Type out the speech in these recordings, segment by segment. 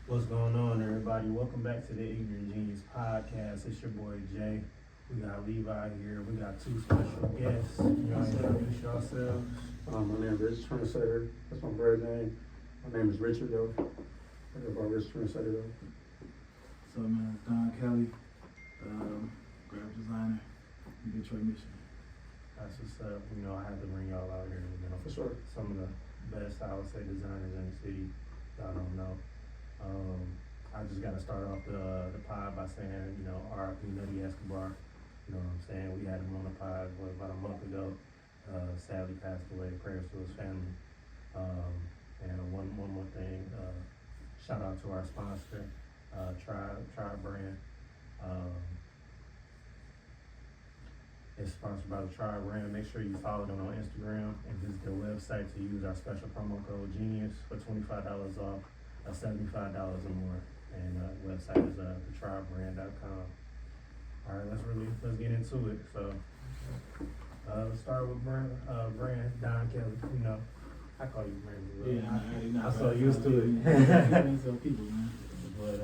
What's going on, everybody? Welcome back to the Ignorant Genius Podcast. It's your boy Jay. We got Levi here. We got two special guests. You guys introduce yourselves. My name is Rich Trendsetter. That's my brother's name. My name is Richard though. I go by Rich Trendsetter though. So man, it's Don Kelly, graphic designer in Detroit, Michigan. That's what's up. I had to bring y'all out here. For sure. Some of the best, I would say, designers in the city. Y'all don't know. I just got to start off the pod by saying, R.I.P. Nutty Escobar. You know what I'm saying? We had him on the pod about a month ago. Sadly passed away. Prayers to his family. And one more thing. Shout out to our sponsor, Tribe Brand. It's sponsored by the Tribe Brand. Make sure you follow them on Instagram and visit their website to use our special promo code Genius for $25 off. $75 or more, and website is thetribebrand.com. All right, let's get into it. So, let's start with brand Don Kelly. I call you Brand. Yeah, I'm so used to it. People, man. But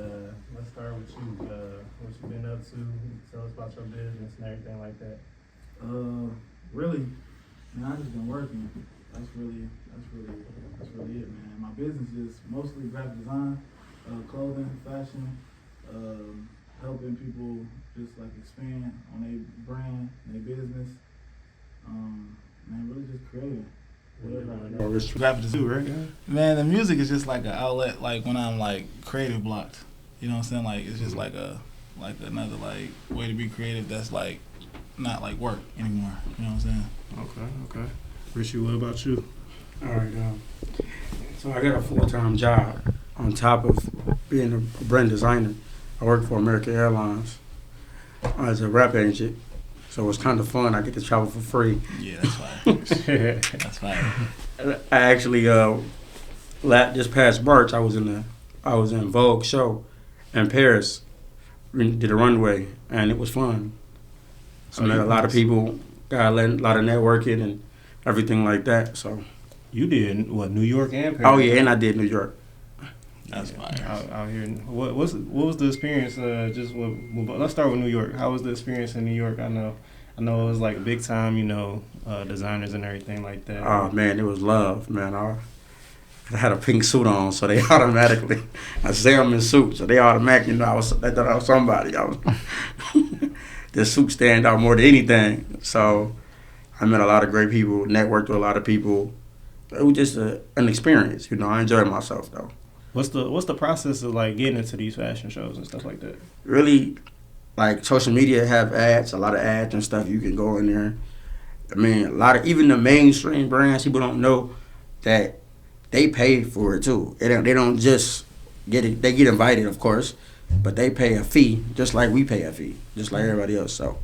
let's start with you. What you been up to? Tell us about your business and everything like that. Really, man, I just been working. That's really it, man. My business is mostly graphic design, clothing, fashion, helping people just like expand on their brand, their business. Man, really just creating. Graphic design, right? Man, the music is just like an outlet, like when I'm like creative blocked. You know what I'm saying? Like it's just like another like way to be creative that's like not like work anymore. You know what I'm saying? Okay. Richie, what about you? All right. So I got a full-time job on top of being a brand designer. I work for American Airlines as a rap agent. So it's kind of fun. I get to travel for free. Yeah, that's fine. That's fine. I actually this past March I was in Vogue show in Paris. We did a runway and it was fun. So I met a lot of people, got a lot of networking and everything like that. So You did what? New York and Paris? Oh yeah, and I did New York. That's fine. Out here. What was the experience? Let's start with New York. How was the experience in New York? I know it was like big time. Designers and everything like that. Oh man, it was love, man. I had a pink suit on, so they automatically. I say I'm in suit, so they automatically they thought I was somebody. The suit stand out more than anything. So I met a lot of great people, networked with a lot of people. It was just an experience, I enjoyed myself though. What's the process of like getting into these fashion shows and stuff like that? Really, like social media have ads, a lot of ads and stuff. You can go in there. I mean, even the mainstream brands, people don't know that they pay for it too. They don't just get it. They get invited, of course, but they pay a fee just like we pay a fee, just like everybody else. So,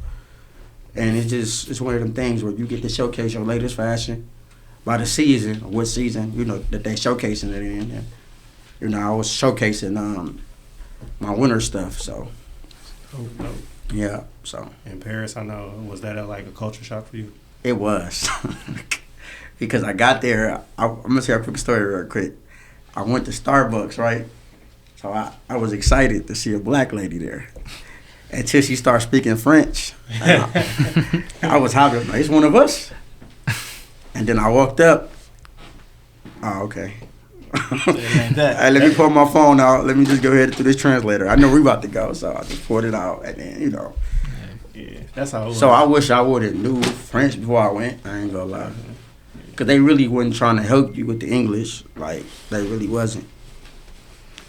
and it's one of them things where you get to showcase your latest fashion by the season, what season, that they showcasing it in. And, I was showcasing my winter stuff, so. Oh, no. Yeah, so. In Paris, I know, was that like a culture shock for you? It was. Because I got there, I'm going to tell you a quick story real quick. I went to Starbucks, right? So I was excited to see a black lady there. Until she started speaking French. I was happy. It's one of us. And then I walked up. Oh, okay. Hey, let me pull my phone out. Let me just go ahead to this translator. I know we about to go, so I just pulled it out. And then, Yeah, that's how it was. So I wish I would have knew French before I went. I ain't gonna lie. Because they really wasn't trying to help you with the English. Like, they really wasn't.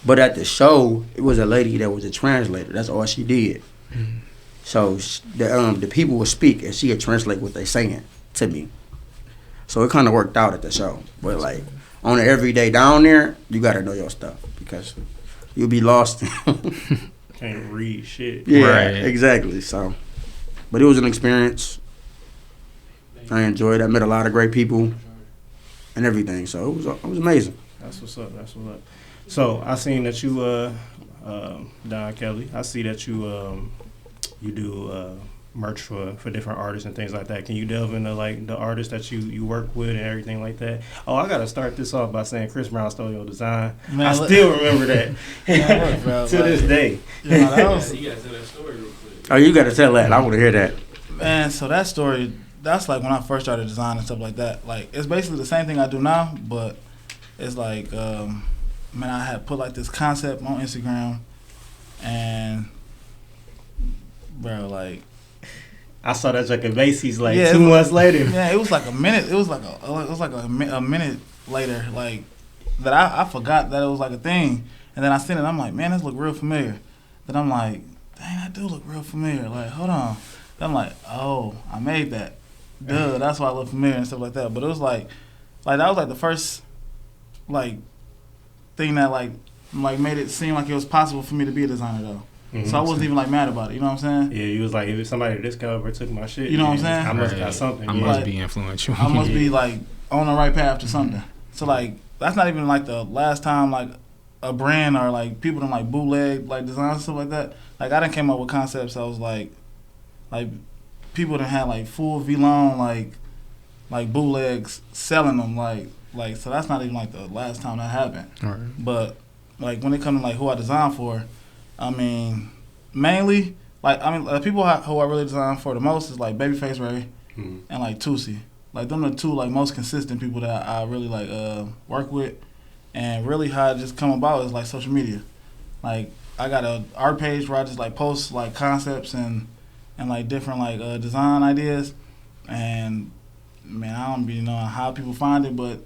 But at the show, it was a lady that was a translator. That's all she did. Mm-hmm. So the people would speak, and she would translate what they saying to me. So it kind of worked out at the show. But like on the everyday down there, you got to know your stuff because you'll be lost. Can't read shit. Yeah, right. Exactly. So, but it was an experience. I enjoyed it. I met a lot of great people and everything. So it was amazing. That's what's up. So I seen that you, Don Kelly. I see that you do merch for different artists and things like that. Can you delve into like the artists that you work with and everything like that? Oh, I gotta start this off by saying Chris Brown stole your design. Man, I still remember that Man, look, bro, to this day. You know, that was, You gotta tell that story real quick. Oh, you got to tell that. I want to hear that. man, so that story, that's like when I first started designing and stuff like that. Like, it's basically the same thing I do now, but it's like, man, I had put like this concept on Instagram, and bro, like, I saw that like at Macy's like Yeah, 2 months later. yeah, it was like a minute. It was like a minute later, like that. I forgot that it was like a thing, and then I seen it. I'm like, man, this look real familiar. Then I'm like, dang, I do look real familiar. Like, hold on. Then I'm like, oh, I made that. Duh, that's why I look familiar and stuff like that. But it was like that was like the first like thing that like made it seem like it was possible for me to be a designer though. Mhm. So I wasn't even like mad about it. You know what I'm saying? Yeah, you was like, if somebody this caliber took my shit, You know what I'm then saying? I must Right. got something. I yeah. must Like, be influential. I must be like on the right path to something. So like that's not even like the last time like a brand or like people done like bootleg like designs and stuff like that. Like I done came up with concepts. I was like people done had like full V-Long like bootlegs selling them like so that's not even like the last time that happened. All right. But like when it comes to like who I design for, I mean mainly like people who I really design for the most is like Babyface Ray Mhm. and like Tusi. Like them the two like most consistent people that I really like work with, and really how it just come about is like social media. Like I got a art page where I just like post like concepts and like different like design ideas, and man I don't really know how people find it, but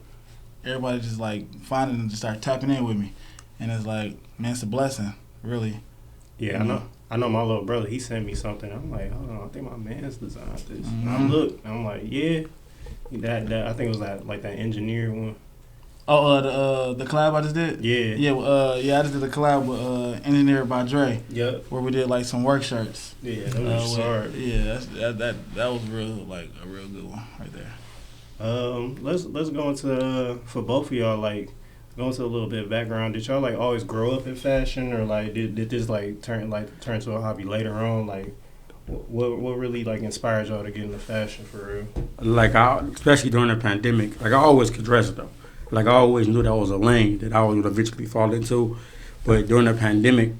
everybody just like find it and just start tapping in with me, and it's like man it's a blessing really. Yeah, I know my little brother, he sent me something. I'm like, hold on, I think my man's designed this. And I Mhm. look, and I'm like, yeah. That I think it was like that engineer one. Oh, the collab I just did. Yeah. I just did a collab with Engineered by Dre, Yep. where we did like some work shirts. Yeah, that was hard. Yeah, that was real like a real good one right there. Let's go into for both of y'all, like go into a little bit of background. Did y'all like always grow up in fashion, or like did this like turn to a hobby later on? Like what really like inspired y'all to get into fashion for real? Like especially during the pandemic, like I always could dress though. Like I always knew that was a lane that I would eventually fall into. But during the pandemic,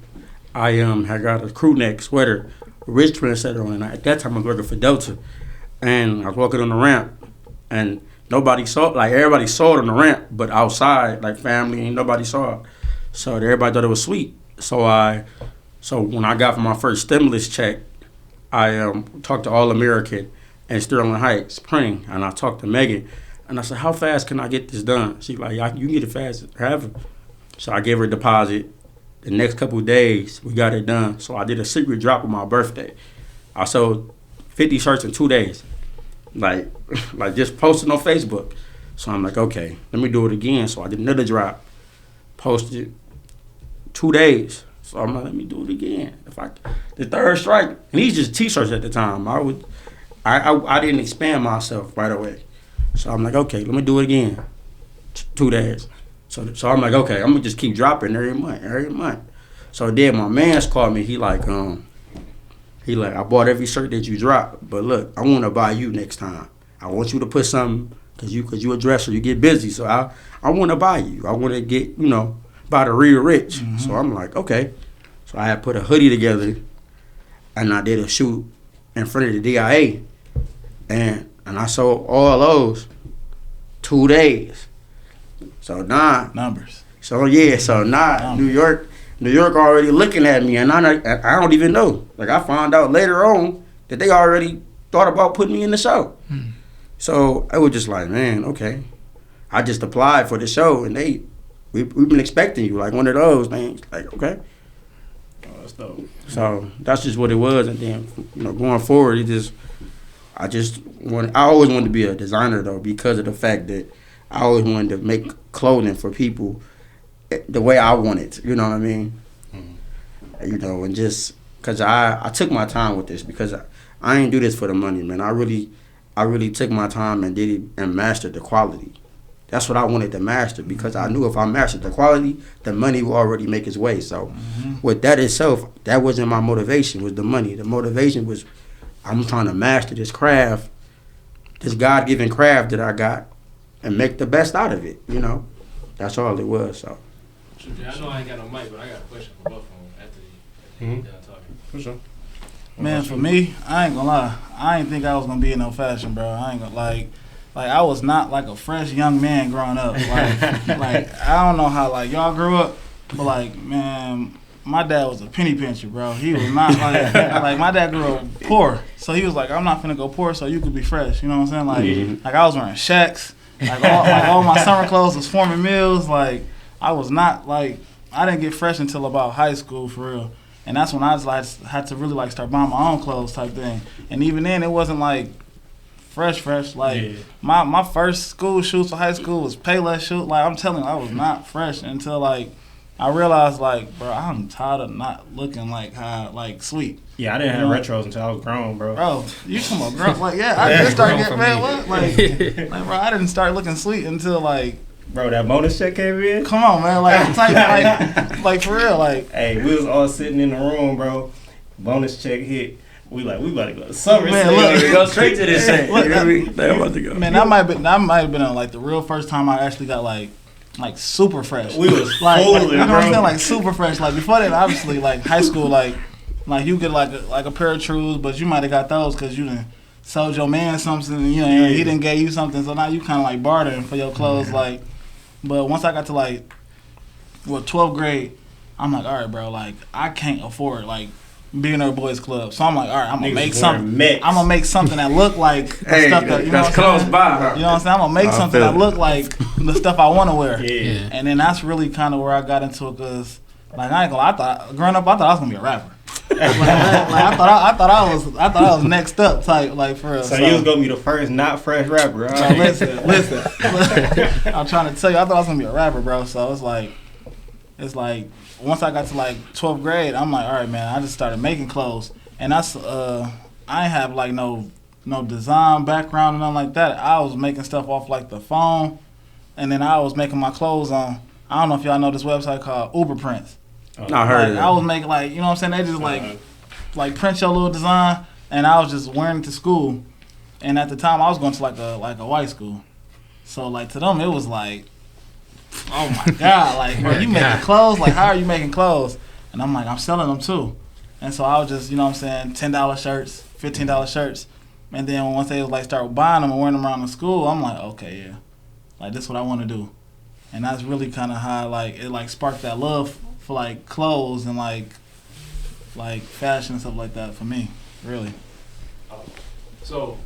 I had got a crew neck sweater, Rich Trendsetter on, and at that time I was working for Delta, and I was walking on the ramp, and nobody saw it. Like everybody saw it on the ramp, but outside, like family, ain't nobody saw it. So everybody thought it was sweet. So when I got my first stimulus check, I talked to All American and Sterling Heights printing, and I talked to Megan, and I said, how fast can I get this done? She's like, you can get it fast, however. So I gave her a deposit. The next couple of days, we got it done. So I did a secret drop on my birthday. I sold 50 shirts in 2 days, like just posted on Facebook. So I'm like, okay, let me do it again. So I did another drop, posted 2 days. So I'm like, let me do it again. The third strike, and these just t-shirts at the time. I didn't expand myself right away. So I'm like, okay, let me do it again. 2 days. So I'm like, okay, I'm gonna just keep dropping every month. So then my man's called me. He like, I bought every shirt that you dropped, but look, I want to buy you next time. I want you to put something, cause you a dresser, you get busy. So I want to buy you. I want to get, buy the real rich. Mm-hmm. So I'm like, okay. So I had put a hoodie together, and I did a shoot in front of the DIA, and I sold all those 2 days. So now Numbers. So now New York already looking at me, and I don't even know. Like I found out later on that they already thought about putting me in the show. So I was just like, man, okay. I just applied for the show, and we've been expecting you, like one of those things. Like, okay. Oh, that's dope. So that's just what it was, and then going forward, I always wanted to be a designer though, because of the fact that I always wanted to make clothing for people the way I want it. You know what I mean? Mm-hmm. And just because I took my time with this, because I ain't do this for the money, man. I really took my time and did it and mastered the quality. That's what I wanted to master, because I knew if I mastered the quality, the money will already make its way. So with that itself, that wasn't my motivation, was the money. The motivation was I'm trying to master this craft, this God-given craft that I got, and make the best out of it. You know, that's all it was. So. I know I ain't got no mic, but I got a question for both of them after you done talking. For sure. Man, for me, I ain't gonna lie. I ain't think I was gonna be in no fashion, bro. I ain't gonna like I was not like a fresh young man growing up. Like I don't know how like y'all grew up, but like man, my dad was a penny pincher, bro. He was not like my dad grew up poor, so he was like, I'm not finna go poor, so you could be fresh. You know what I'm saying? Like I was wearing Shaqs, like all my summer clothes was Foreman Mills. Like I was not like I didn't get fresh until about high school for real. And that's when I was like had to really like start buying my own clothes type thing. And even then, it wasn't like fresh. Like my first school shoes for high school was Payless shoes. Like I'm telling you, I was not fresh until like I realized like, bro, I'm tired of not looking like sweet. Yeah, I didn't have retros until I was grown, bro. Bro, you come on, grown. Like yeah, I just started getting man, what? Like bro, I didn't start looking sweet until like. Bro, that bonus check came in. Come on, man. Like for real. Like, hey, we was all sitting in the room, bro. Bonus check hit. We about to go to summer man, sale. Go straight to this thing. Look, You know what I mean? They about to go. Man, that might have been like the real first time I actually got like super fresh. We was like, fooling, you know what I'm bro. saying? Like super fresh. Like before that, obviously, like high school, like you get like a pair of trues, but you might have got those because you done sold your man something. You know, he didn't gave you something, so now you kind of like bartering for your clothes, like. But once I got to 12th grade, I'm like, all right, bro, like I can't afford like Billionaire Boys Club, so I'm like, all right, I'm gonna make something. I'm gonna make something that look like the stuff that you know that's what I'm close saying? by. Huh? You know what I'm saying? I'm gonna make something that look like the stuff I want to wear. Yeah. And then that's really kind of where I got into it, cause like I ain't gonna, growing up, I thought I was gonna be a rapper. I thought I was next up type, like for real. So you was gonna be the first not fresh rapper. All right. Listen. I'm trying to tell you, I thought I was gonna be a rapper, bro. So it's like once I got to like 12th grade, I'm like, all right, man. I just started making clothes, and that's I ain't have like no design background and nothing like that. I was making stuff off like the phone, and then I was making my clothes on. I don't know if y'all know this website called Uber Prints. I heard it. I was making like, you know what I'm saying? They just like print your little design, and I was just wearing it to school. And at the time, I was going to like a white school, so like to them it was like, oh my god, like bro, you making clothes? Like how are you making clothes? And I'm like, I'm selling them too. And so I was just, you know what I'm saying, $10 shirts, $15 shirts, and then once they was like start buying them and wearing them around the school, I'm like, okay, yeah, like this is what I want to do. And that's really kind of how like it like sparked that love for like clothes and like fashion and stuff like that for me, really. So,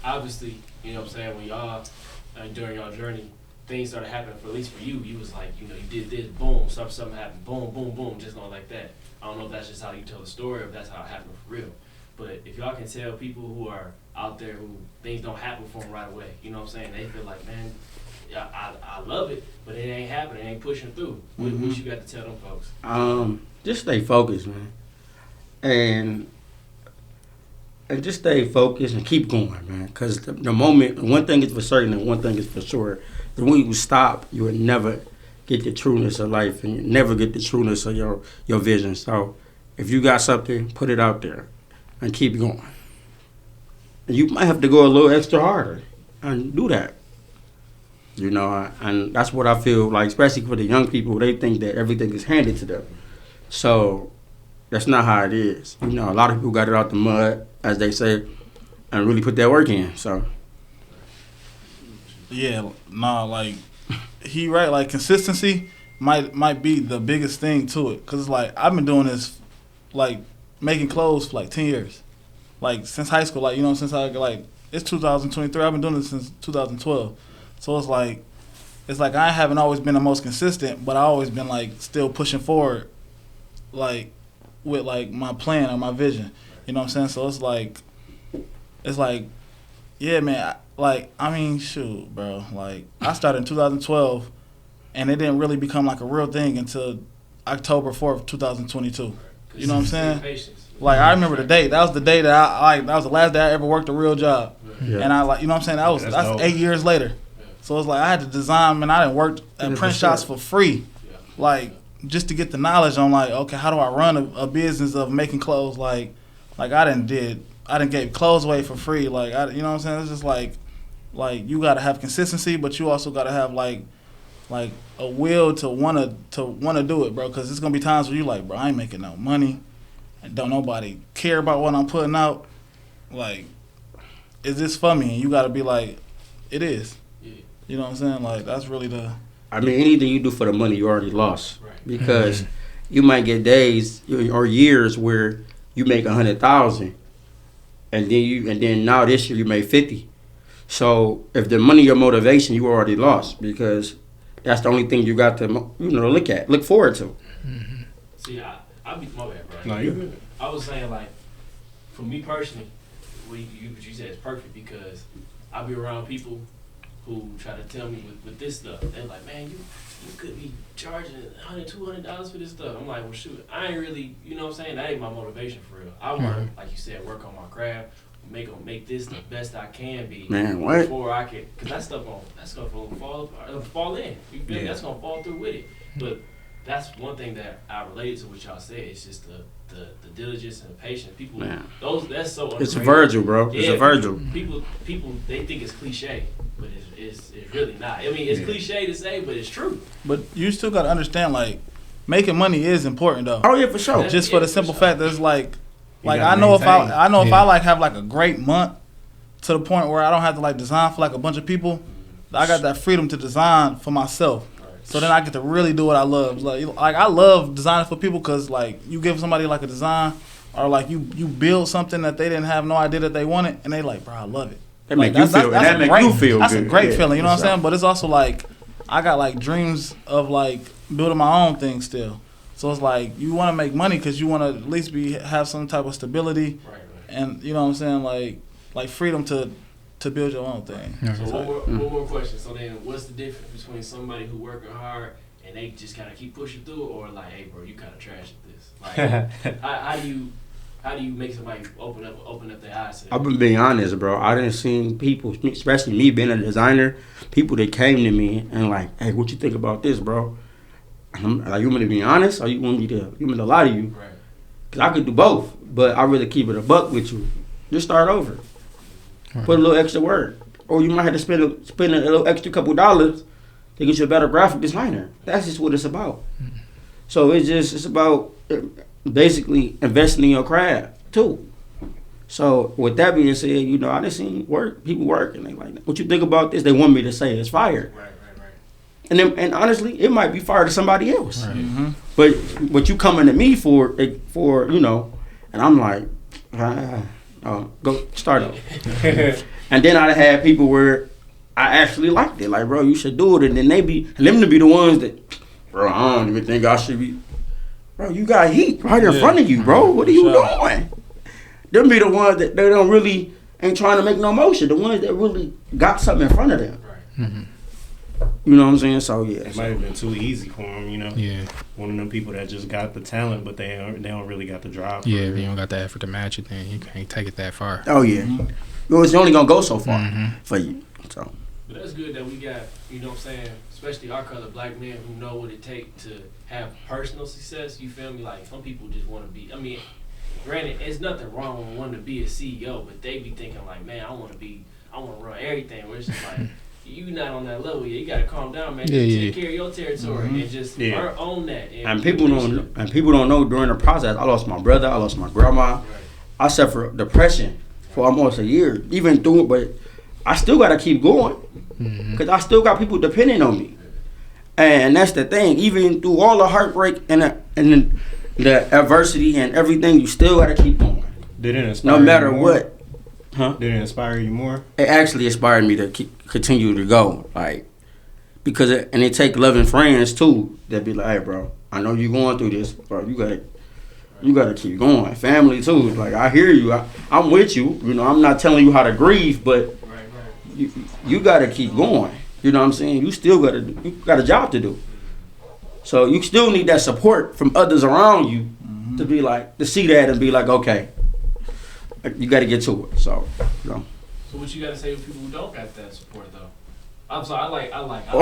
obviously, you know what I'm saying, when y'all, during y'all journey, things started happening, for at least for you, you was like, you know, you did this, boom, something happened, boom, boom, boom, just going like that. I don't know if that's just how you tell the story or if that's how it happened for real. But if y'all can tell people who are out there who things don't happen for them right away, you know what I'm saying, they feel like, man, I love it, but it ain't happening, it ain't pushing through. What you got to tell them folks? Just stay focused, man, and just stay focused and keep going, man. Because the moment, one thing is for certain and one thing is for sure. The when you stop, you will never get the trueness of life, and you never get the trueness of your vision. So, if you got something, put it out there and keep going. And you might have to go a little extra harder and do that. You know, and that's what I feel like, especially for the young people. They think that everything is handed to them. So that's not how it is. You know, a lot of people got it out the mud, as they say, and really put that work in. So yeah, like he right. Like consistency might be the biggest thing to it, cause like I've been doing this, like making clothes for like 10 years, like since high school. Like you know, since it's 2023. I've been doing this since 2012. So it's like I haven't always been the most consistent, but I always been like still pushing forward, like with like my plan or my vision. You know what I'm saying? So it's like, yeah, man. I mean, shoot, bro. Like I started in 2012, and it didn't really become like a real thing until October 4th, 2022. You know what I'm saying? Like I remember the date. That was the day that that was the last day I ever worked a real job. Yeah. And I you know what I'm saying? That's 8 years later. So it's like I had to design, man. I didn't work at print shops for free, like just to get the knowledge on like, okay, how do I run a business of making clothes? Like I done did I done gave clothes away for free. You know what I'm saying? It's just like you gotta have consistency, but you also gotta have like a will to wanna do it, bro. Cause it's gonna be times where you like, bro, I ain't making no money, and don't nobody care about what I'm putting out. Like, is this for me? And you gotta be like, it is. Yeah. You know what I'm saying? Like, that's really the. I mean, anything you do for the money, you already lost. Right. Because you might get days or years where you make 100,000, and then now this year you made 50. So if the money your motivation, you already lost, because that's the only thing you got to look forward to. See, I be my bad, bro. No, you good. I was saying, like, for me personally, what you said is perfect, because I be around people who try to tell me with this stuff. They're like, man, you could be charging $100, $200 for this stuff. I'm like, well, shoot, I ain't really, you know what I'm saying? That ain't my motivation for real. I want, like you said, work on my craft, make this the best I can be. Man, what? Before I can, because that's gonna fall in. You feel me? That's gonna fall through with it. But that's one thing that I related to what y'all said. It's just the diligence and the patience. People, that's so underrated. It's a Virgil, bro. Yeah, It's a Virgil. People, they think it's cliche, but it's really not. I mean, it's cliche to say, but it's true. But you still gotta understand, like, making money is important though. Oh yeah, for sure. Just for the simple fact that it's like I gotta know maintain. if I like have like a great month to the point where I don't have to like design for like a bunch of people, I got that freedom to design for myself. So then I get to really do what I love. Like I love designing for people, because like you give somebody like a design, or like you build something that they didn't have no idea that they wanted, and they like, bro, I love it. That Like, make you feel. That make you feel That's good. a great Yeah, feeling. You know what I'm for saying? But it's also like I got like dreams of like building my own thing still. So it's like you want to make money because you want to at least have some type of stability, Right. and you know what I'm saying, like freedom to build your own thing. So one more question. So then, what's the difference between somebody who working hard and they just kind of keep pushing through, or like, hey, bro, you kind of trash at this? Like, how do you make somebody open up their eyes to that? I've been being honest, bro. I didn't see people, especially me being a designer, people that came to me and like, hey, what you think about this, bro? And I'm like, you want me to be honest, or you want me to lie to you? Right. Cause I could do both, but I really keep it a buck with you. Just start over. Put a little extra work, or you might have to spend a little extra couple dollars to get you a better graphic designer. That's just what it's about. So it's about basically investing in your craft too. So with that being said, I just seen people work, and they like, what you think about this? They want me to say it's fire. Right. And honestly, it might be fire to somebody else. Right. Mm-hmm. But what you coming to me for, and I'm like, go start up. And then I had people where I actually liked it, like, bro, you should do it. And then them to be the ones that, bro, I don't even think I should be. Bro, you got heat right in front of you, bro. What are you doing? Them be the ones that they don't really ain't trying to make no motion. The ones that really got something in front of them. Right. Mm-hmm. You know what I'm saying? So yeah, It might have been too easy for them, Yeah. One of them people that just got the talent, but they don't really got the drive. Yeah, if you don't got the effort to match it, then you can't take it that far. Oh yeah. Well, it's only gonna go so far for you. So. But that's good that we got, you know what I'm saying, especially our color black men who know what it takes to have personal success. You feel me? Like, some people just want to be, I mean, granted, there's nothing wrong with wanting to be a CEO, but they be thinking like, man, I want to run everything. Where it's just like, you not on that level yet. You got to calm down, man. Take care of your territory and just own that. And people don't know during the process. I lost my brother. I lost my grandma. Right. I suffered depression for almost a year, even through it. But I still gotta keep going because I still got people depending on me. And that's the thing. Even through all the heartbreak and the adversity and everything, you still gotta keep going. Did it inspire No matter you more? what. Huh? Did it inspire you more? It actually inspired me to continue to go, like, because it take loving friends too that be like, hey, bro, I know you going through this, bro. You gotta keep going. Family too, like, I hear you. I'm with you. I'm not telling you how to grieve, but you gotta keep going. You know what I'm saying? You got a job to do. So you still need that support from others around you to be like, to see that and be like, okay, you got to get to it. So, So what you got to say to people who don't got that support though? I'm sorry, I like. I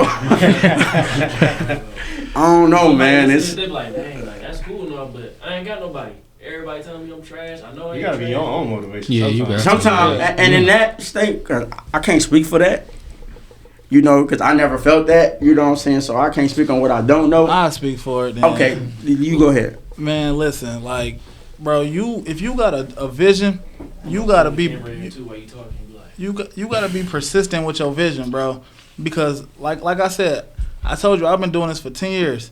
don't know, man. They be like, dang, like, that's cool and all, but I ain't got nobody. everybody telling me I'm trash. I know I You ain't gotta be trash. your own motivation. Yeah, you sometimes. got Sometimes, Yeah. and in that state, cause I can't speak for that. You know, because I never felt that. You know what I'm saying? So I can't speak on what I don't know. I speak for it. Then. Okay, you go ahead. Man, listen, like, bro, if you got a vision, you gotta be Camera in too while you talking. you gotta be persistent with your vision, bro. Because like I said, I told you I've been doing this for 10 years.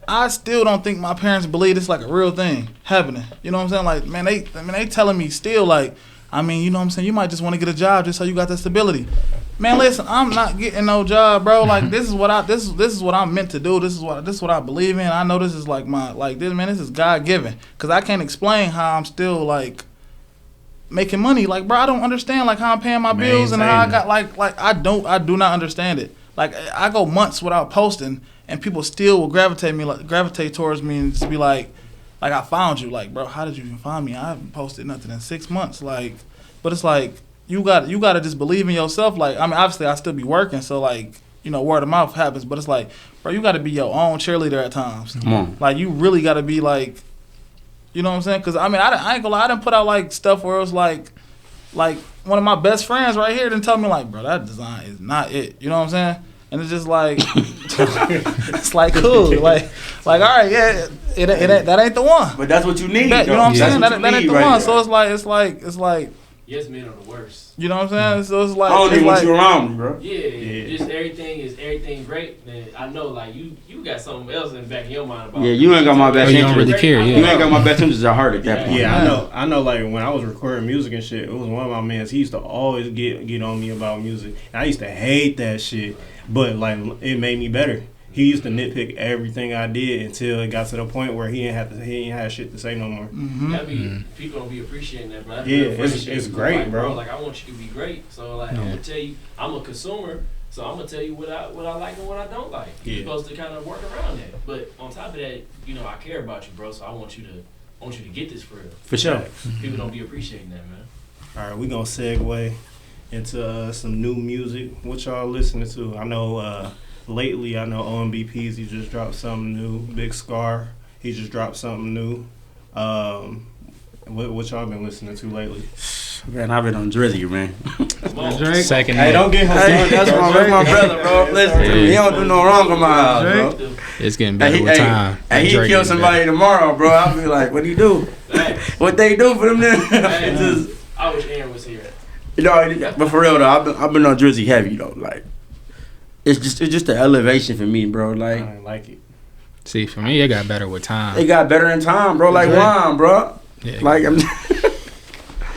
I still don't think my parents believe it's like a real thing happening. You know what I'm saying? Like, man, they telling me still like, I mean, you know what I'm saying? You might just want to get a job just so you got that stability. Man, listen, I'm not getting no job, bro. Like, this is what I'm meant to do. This is what I believe in. I know this is like this is God given. Cause I can't explain how I'm still like making money. Like, bro, I don't understand like how I'm paying my bills and how I got like I do not understand it. Like, I go months without posting and people still will gravitate towards me and just be like I found you. Like, bro, how did you even find me? I haven't posted nothing in 6 months. Like, but it's like you got to just believe in yourself. Like, I mean, obviously I still be working, so like, you know, word of mouth happens. But it's like, bro, you got to be your own cheerleader at times. Come on. Like, you really got to be like, you know what I'm saying? Because I mean, I ain't gonna lie, I didn't put out like stuff where it was like one of my best friends right here didn't tell me like, bro, that design is not it. You know what I'm saying? And it's just like, it's like cool, like all right, yeah, it that ain't the one. But that's what you need. You know what I'm That's saying? what That you ain't need the right one. there. So it's like, Yes, men are the worst. you know what I'm saying? So it's like, I don't it's even want like, you around me, bro. Yeah, just everything great. Then I know like you got something else in the back of your mind about. Yeah, you ain't got my best Oh, you don't interest. really care, yeah. You ain't got my best interest at heart at that point. Yeah, I know. Like when I was recording music and shit, it was one of my mans. He used to always get on me about music, and I used to hate that shit. But like, it made me better. He used to nitpick everything I did until it got to the point where he ain't had shit to say no more. People don't be appreciating that, bro. That's Yeah, real it's friendship. great, Like, bro. Like, I want you to be great. So like, I'm gonna tell you, I'm a consumer. So I'm gonna tell you what I like and what I don't like. You're supposed to kind of work around that. But on top of that, you know, I care about you, bro. So I want you to get this for real. For sure. People don't be appreciating that, man. All right, we gonna segue into some new music. What y'all listening to? I know lately, I know OMBPs, he just dropped something new. Big Scar, he just dropped something new. What y'all been listening to lately? Man, I've been on Drizzy, man. Come on. Drake. Second. Hey, don't get him Hey, started, that's bro. my brother, bro. Listen to me. He don't do no wrong in my eyes, bro. It's getting better with time. And he Drake kill getting somebody better. tomorrow, bro. I'll be like, what do you do? Facts. What they do for them then? Hey, Just, I wish Aaron was here. you know, but for real though, I've been on Drizzy heavy though. Like, it's just the elevation for me, bro. I Like, ain't like it. See, for me, it got better with time. it got better in time, bro. Like Drake. wine, bro. Yeah. Like,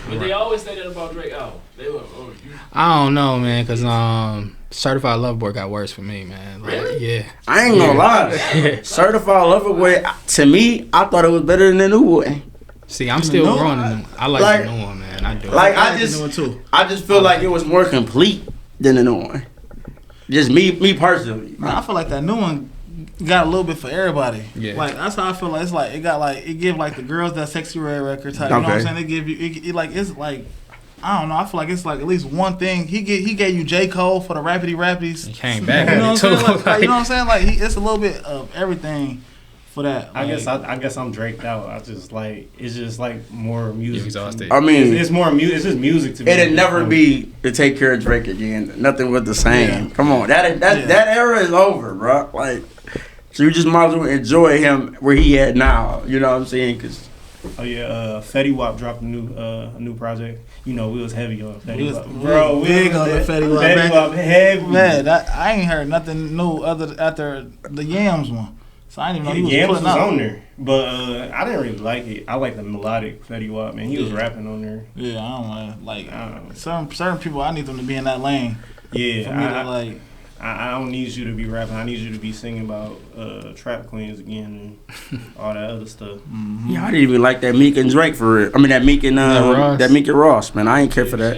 But they always say that about Drake. Oh, they were. Oh, you. I don't know, man, cause Certified Lover Boy got worse for me, man. Like, Really? yeah. I ain't gonna lie. Certified Lover Boy, to me, I thought it was better than the new boy. See, I'm still No, growing. I like like- the new one, man. I do. Like, I just doing too. I just feel like it was more complete than the new one. Just me personally. Man, I feel like that new one got a little bit for everybody. Yeah. Like, that's how I feel like it's like it give like the girls that sexy red record type. You know what I'm Okay. saying? They give you it like it's like I don't know. I feel like it's like at least one thing. He gave you J. Cole for the Rapidy Rappities. He came back You know with what it I'm too. saying? Like, you know what I'm saying? Like it's a little bit of everything for that. I Like, guess I'm draked out. I just like it's just like more music. You're exhausted. I mean, It's more music. It's just music to me. it'd never be to take care of Drake again. Nothing was the same. Come on, that era is over, bro. Like, so you just might as well enjoy him where he at now. You know what I'm saying? Cause Oh yeah, Fetty Wap dropped a new project. You know, we was heavy on We Fetty was- Wap. we Bro, was big on the Fetty Wap, man. Fetty Wap heavy. man, I ain't heard nothing new other after the Yams one. So I didn't even know he was Yams was putting out. on there, but I didn't really like it. I like the melodic Fetty Wap, man. He was rapping on there. Yeah, I don't know. Like I don't know. certain people, I need them to be in that lane for me to Yeah, like. I don't need you to be rapping. I need you to be singing about trap queens again and all that other stuff. yeah, I didn't even like that Meek and Drake for real. I mean that Meek and Ross. that Meek and Ross, man. I ain't care for that.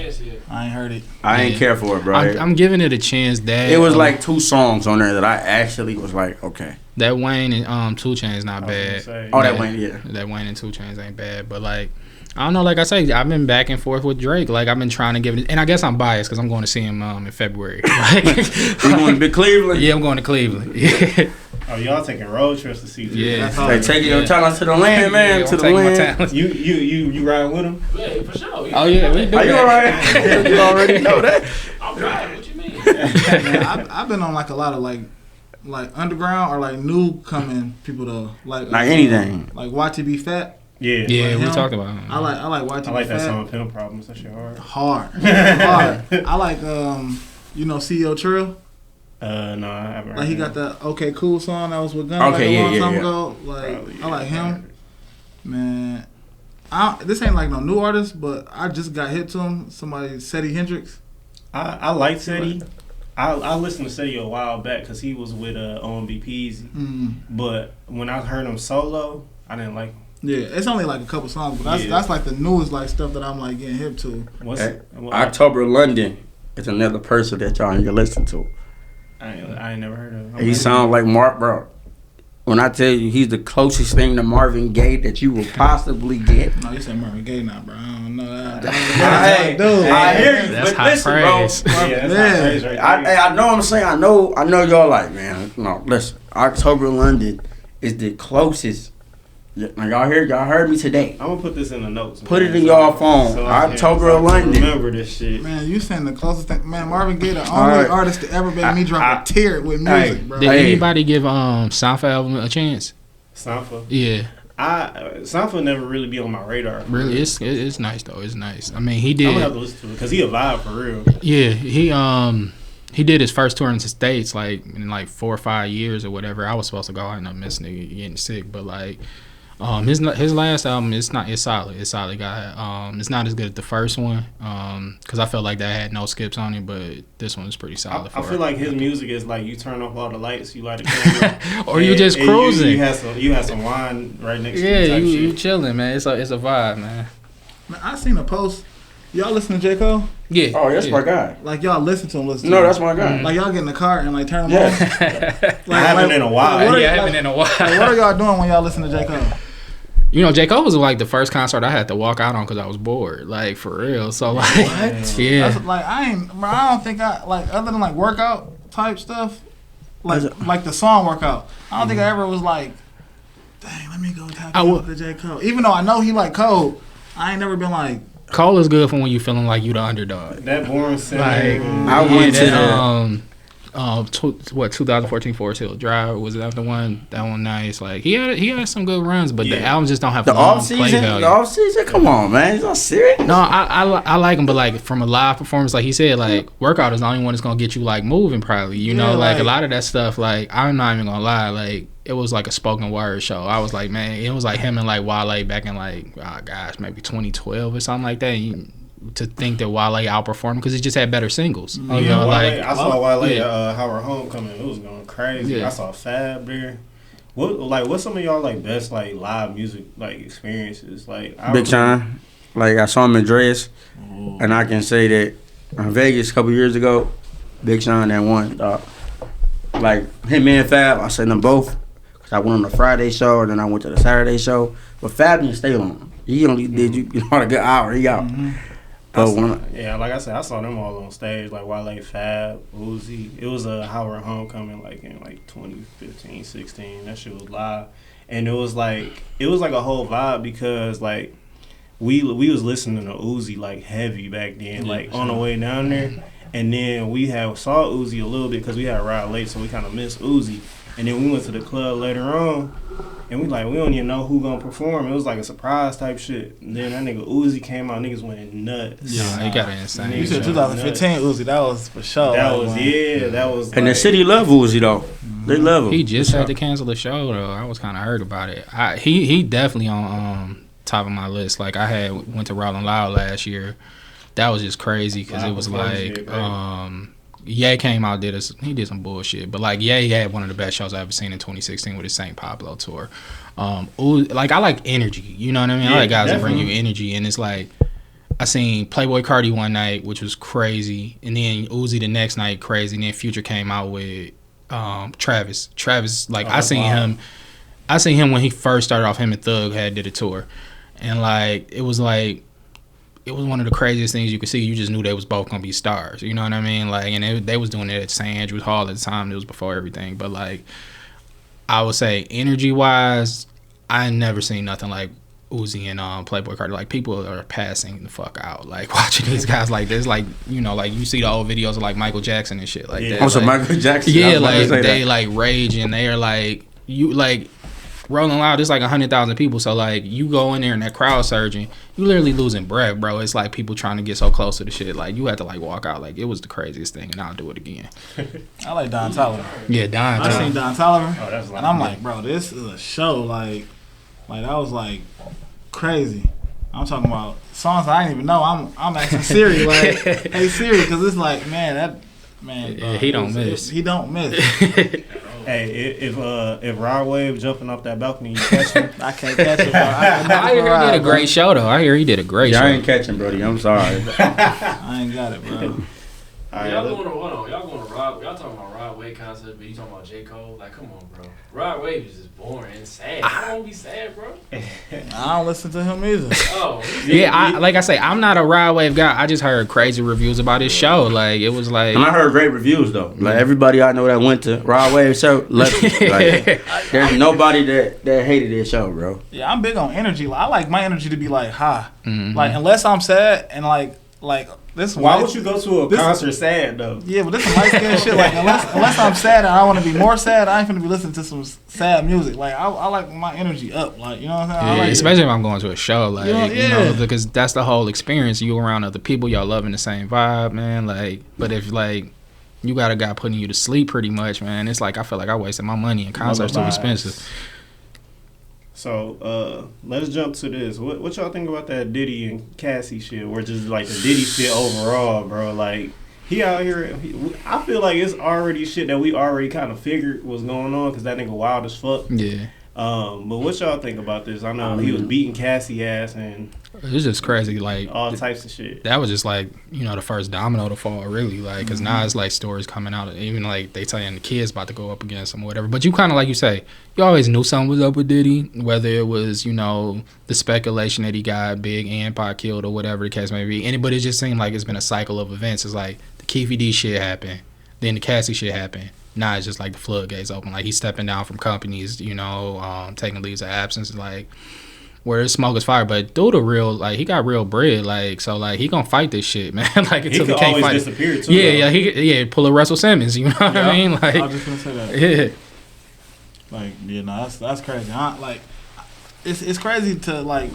I ain't heard it. I ain't Yeah. care for it, bro. I'm giving it a chance. That It was like 2 songs on there that I actually was like, okay. that Wayne and 2 Chainz not I was gonna bad. say. Oh, that Yeah. Wayne, yeah. That Wayne and 2 Chainz ain't bad, but like I don't know. Like I say, I've been back and forth with Drake. Like I've been trying to give it, and I guess I'm biased because I'm going to see him in February. You going to Big Cleveland? Yeah, I'm going to Cleveland. Yeah. Oh, y'all taking road trips to see? Yeah. That's all. They taking your talents to the land, man. Yeah, to I'm the taking my land. talents. You riding with him? Yeah, for sure. Oh yeah, we do Are you that. alright? You already know that. I'm driving. What you mean? Man, I've been on like a lot of like underground or like new coming people though. Like anything. Like YTB Fat. Yeah. Yeah, Like we him. talked about him. I like YTB I like that Fat. song, Pimp Problems. That shit hard. Hard. I like CEO Trill. No, I haven't heard Like he that. got that OK Cool song that was with Gunna Okay, like a long yeah, time yeah. ago. Like Probably, I like yeah. him. Man, this ain't like no new artist, but I just got hit to him. Somebody, Seti Hendrix. I like Seti. I listened to Seti a while back because he was with OMB Peasy. But when I heard him solo, I didn't like him. Yeah, it's only like a couple songs, but that's like the newest like stuff that I'm like getting hip to. October London is another person that y'all need to listen to. I ain't never heard of him. He sounds like Mark, bro. When I tell you he's the closest thing to Marvin Gaye that you will possibly get. No, you said Marvin Gaye now, bro. I don't know that. Hey, I hear you, That's but high listen, praise. bro. Yeah, that's Yeah. high praise right there. I know what I'm saying. I know y'all like, man. No, listen. October London is the closest. Now y'all heard me today. I'm gonna put this in the notes. Put man, it in y'all phone. I can- October so I can London. Remember this shit. Man, you saying the closest thing. Man, Marvin Gaye, the only Alright. artist to ever make me drop a tear with music, Hey. bro. Did Hey. anybody give Soundful album a chance? Sanfa. Yeah, Sanfa never really be on my radar. really, it's nice though. It's nice. I mean, he I'm gonna have did. to listen to it because he a vibe for real. Yeah, he did his first tour in the States like in like 4 or 5 years or whatever. I was supposed to go. I ended up missing it, getting sick, but like. His last album it's solid. It's solid. It's not as good as the first one because I felt like that had no skips on it, but this one is pretty solid. I for feel it. like his music is like you turn off all the lights, you light a candle, or you just cruising. You have some wine right next to Yeah, you. Type you shit. chilling, man. It's a vibe, man. Man, I seen a post. Y'all listen to J. Cole? Yeah. Oh, that's yeah. my guy. Like y'all listen to him? Listen to No, him. that's my guy. Like y'all get in the car and like turn them Yeah. on. I haven't in a while. What are, Yeah, I like, haven't in a while. like, what are y'all doing when y'all listen to J. Cole? You know, J. Cole was like the first concert I had to walk out on because I was bored, like for real. So like, yeah, That's, like I don't think I like other than like workout type stuff, like the song workout. I don't think I ever was like, dang, let me go tap into J. Cole. Even though I know he like Cole, I ain't never been like. Cole is good for when you feeling like you the underdog. That boring sound. Like I went to that, 2014 Forest Hill Drive was that the one? That one nice. Like he had some good runs, but the albums just don't have The long off play season, value. come on, man. He's not serious. No, I like him, but like from a live performance, like he said, like workout is the only one that's gonna get you like moving, probably. You know, like a lot of that stuff. Like I'm not even gonna lie, like it was like a spoken word show. I was like, man, it was like him and like Wale back in like, oh gosh, maybe 2012 or something like that. And to think that Wale outperformed because he just had better singles. You know, Wale, like I saw Wale yeah. Howard Homecoming. It was going crazy. Yeah. I saw Fab there. What's some of y'all like best like live music like experiences? Like Big Sean. Like I saw him in Dreas, and I can say that in Vegas a couple years ago, Big Sean that won. Like him and Fab, I seen them both. Cause I went on the Friday show and then I went to the Saturday show. But Fab didn't stay long. He only did you know a good hour. He out. But like I said, I saw them all on stage, like Wale, Fab, Uzi. It was a Howard Homecoming, like in like 2015, 16. That shit was live, and it was like a whole vibe because like we was listening to Uzi like heavy back then, like on the way down there, and then we saw Uzi a little bit because we had ride late, so we kind of missed Uzi, and then we went to the club later on. And we don't even know who gonna perform. It was like a surprise type shit. And then that nigga Uzi came out, niggas went nuts. Yeah, he got it insane. You said 2015 Uzi, that was for sure. That was. And the city love Uzi though. They love him. He just had to cancel the show though. I was kind of hurt about it. He definitely on top of my list. Like I went to Rolling Loud last year. That was just crazy because it was like Ye came out he did some bullshit, but like Ye had one of the best shows I ever seen in 2016 with his St. Pablo tour. Like I like energy, you know what I mean? I like guys that bring you energy, and it's like I seen Playboy Cardi one night, which was crazy, and then Uzi the next night, crazy, and then Future came out with Travis. Like I seen him when he first started off. Him and Thug did a tour, and like it was one of the craziest things you could see. You just knew they was both gonna be stars. You know what I mean? Like, and they was doing it at St. Andrews Hall at the time. It was before everything, but like I would say energy wise, I never seen nothing like Uzi and Playboy Cardi. Like people are passing the fuck out. Like watching these guys like this. Like like you see the old videos of like Michael Jackson and shit like that. Also, like, Michael Jackson. Yeah, like they like rage and they are like you like. Rolling Loud, there's like 100,000 people, so like you go in there and that crowd surging, you literally losing breath, bro. It's like people trying to get so close to the shit, like you had to like walk out. Like it was the craziest thing, and I'll do it again. I like Don Toliver. Yeah, Don. I seen Don Toliver, Oh, that's and I'm like, bro, this is a show. Like that was like crazy. I'm talking about songs I didn't even know. I'm asking Siri like, hey Siri, because it's like, man, bro, he don't miss. He don't miss. Hey, if Rod Wave jumping off that balcony, you catch him. I can't catch it, bro. I hear he did a great show though. I hear he did a great show. I ain't catching, Brody. I'm sorry. I ain't got it, bro. Y'all going to hold on? Y'all going to Rod? Y'all talking about Rod Wave concert, but you talking about J. Cole? Like, come on, bro. Rod Wave is just boring and sad. I don't be sad, bro. I don't listen to him either. Oh, Yeah, like I say, I'm not a Rod Wave guy. I just heard crazy reviews about his show. Like it was like, And I heard great reviews though. Like everybody I know that went to Rod Wave show, left me. Like there's nobody that hated this show, bro. Yeah, I'm big on energy. Like, I like my energy to be like high. Mhm. Like unless I'm sad and like this. Why would you go to a concert sad though? Yeah, but this some light skin shit. Like unless I'm sad and I want to be more sad, I ain't finna be listening to some sad music. Like I like my energy up. Like you know what I'm saying? I yeah, like especially if I'm going to a show, like Yeah. because that's the whole experience. You around other people, y'all loving the same vibe, man. Like, but if like you got a guy putting you to sleep, pretty much, man, it's like I feel like I wasted my money and concerts too expensive. So let's jump to this. What y'all think about that Diddy and Cassie shit, or just like the Diddy shit overall, bro? Like he out here, I feel like it's already shit that we already kind of figured was going on because that nigga wild as fuck. Yeah. But what y'all think about this? I know he was beating Cassie ass and It's just crazy, like all types of shit. that was just like the first domino to fall, really, like because now it's like stories coming out, even like they saying the kid's about to go up against him or whatever. But you kind of like you say, you always knew something was up with Diddy, whether it was the speculation that he got Big and Pac killed or whatever the case may be. But it just seemed like it's been a cycle of events. It's like the Keefy D shit happened, then the Cassie shit happened. Now it's just like the floodgates open. Like he's stepping down from companies, taking leaves of absence, like. Where his smoke is fire, but dude, he got real bread, like so, like he gonna fight this shit, man. Like until he can't fight. Disappear too. Yeah, pull a Russell Simmons, you know what I mean? Like, I was just gonna say that. yeah, Like that's crazy. It's crazy to like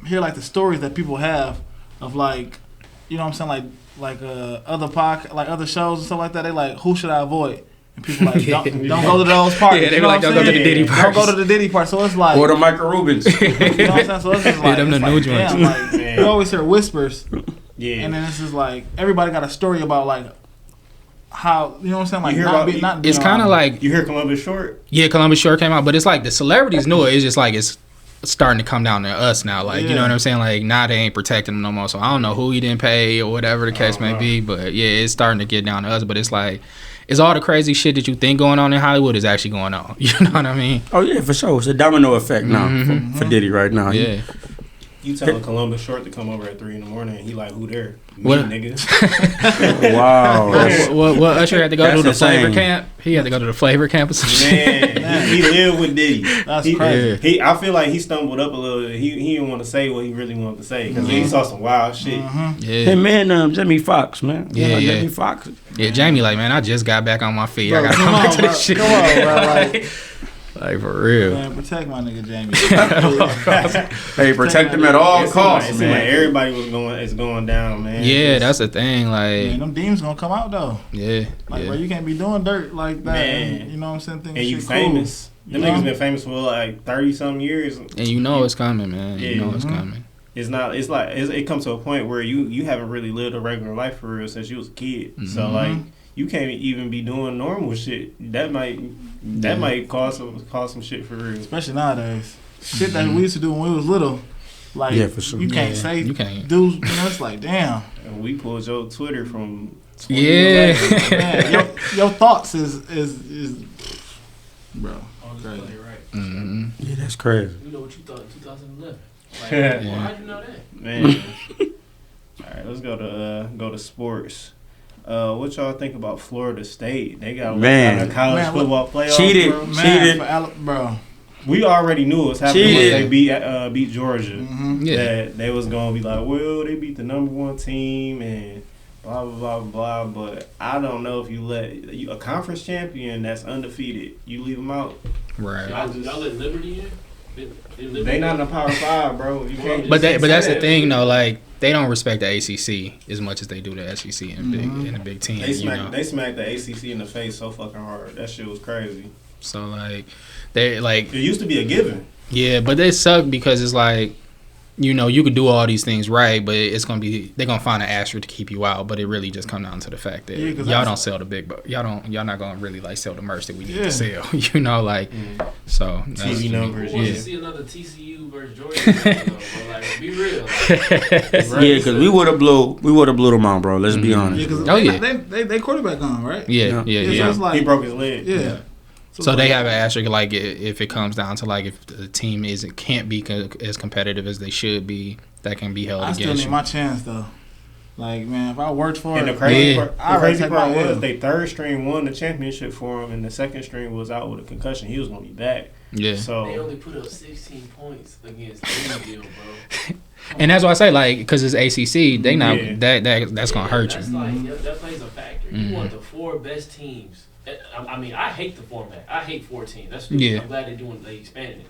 hear like the stories that people have of like what I'm saying, like other shows and stuff like that. They like, who should I avoid? And people like don't go to those parties. Yeah, they be like, don't go to the Diddy parties. Don't go to the Diddy party. So it's like, Or the Michael Rubens. you know what I'm saying? So it's just like, them the new joints. damn, like you always hear whispers, Yeah. and then it's just like everybody got a story about like how what I'm saying, like You hear not about- be, not it's kind of like You hear Columbus Short? Columbus Short came out, but it's like the celebrities knew it. It's just like it's starting to come down to us now. Like you know what I'm saying? Like now they ain't protecting him no more. So I don't know who he didn't pay or whatever the case may be, but yeah, it's starting to get down to us. But it's like. It's all the crazy shit that you think going on in Hollywood is actually going on. You know what I mean? Oh yeah, for sure. It's a domino effect now for Diddy right now. Yeah. You telling Columbus Short to come over at 3 a.m. and he like, who there? Me, What? nigga. Wow. What Usher had to go That's to the insane. flavor camp? He had to go to the flavor camp or some shit. Man, he lived with Diddy. That's crazy. I feel like he stumbled up a little. He didn't want to say what he really wanted to say because he saw some wild shit. Yeah. Hey man, Jamie Foxx, man. Yeah. Jamie Foxx. Yeah, Jamie, like, man, I just got back on my feet. I Bro, gotta come back to bro. this shit. Come on, bro. Like, for real. Man, protect my nigga Jamie. Hey, protect him at all It costs, seemed like man. everybody is going down, man. Yeah, that's the thing. Man, Like, them demons gonna come out though. yeah. Like, Yeah. bro, you can't be doing dirt like that. Man. And, you know what I'm saying? Thinking And you shit famous. Them You know? niggas been famous for like 30-something years. And you know it's coming, man. You Yeah. know it's coming. It's not. It's like it comes to a point where you haven't really lived a regular life for real since you was a kid. So like you can't even be doing normal shit. That might cause some shit for real. Especially nowadays. Shit that we used to do when we was little. Like, Yeah, for sure. you can't Yeah, say, you can't. dudes, you know, it's like, damn. And we pulled your Twitter from. Yeah. 2011. Man, your thoughts is bro. Crazy. Crazy. Right. Mm-hmm. Yeah, that's crazy. You know what you thought in 2011. Like, Yeah. well, how'd you know that? Man. All right, let's go to sports. What y'all think about Florida State? They got Man. a college Man, football playoff. Cheated. Bro. Man, bro. We already knew it was happening Cheated. when they beat Georgia. Mm-hmm. Yeah. That they was gonna be like, well, they beat the number 1 team and blah blah blah blah. But I don't know if you let a conference champion that's undefeated, you leave them out. Right. Y'all let Liberty in? They not in the Power 5, bro. You can't. But just that's say the that. thing though. Like they don't respect the ACC as much as they do the SEC and the Big Ten. They smacked the ACC in the face so fucking hard. That shit was crazy. So like they like It used to be a given. yeah, but they suck because it's like you could do all these things right, but it's gonna be they're gonna find an asterisk to keep you out. But it really just come down to the fact that y'all don't sell the big, but y'all not gonna really like sell the merch that we need to sell. So TV numbers. I want to Yeah. see another TCU versus Georgia. But like, be real. Yeah, because we would have blew them out, bro. Let's be honest. Yeah, Oh, yeah. They quarterback on, right? yeah. So it's like, He broke his leg. yeah. So they have an asterisk like if it comes down to like if the team can't be as competitive as they should be, that can be held I still against need you. my chance though. Like man, if I worked for And it, the crazy Yeah. part was they third string won the championship for him, and the second string was out with a concussion. He was gonna be back. Yeah. They So only put up 16 points against Louisville, bro. And that's why I say like because it's ACC, they not Yeah. that's gonna hurt you. That's like, that plays a factor. Mhm. You want the 4 best teams. I mean, I hate the format. I hate 4 teams. That's Yeah. I'm glad they expanded it.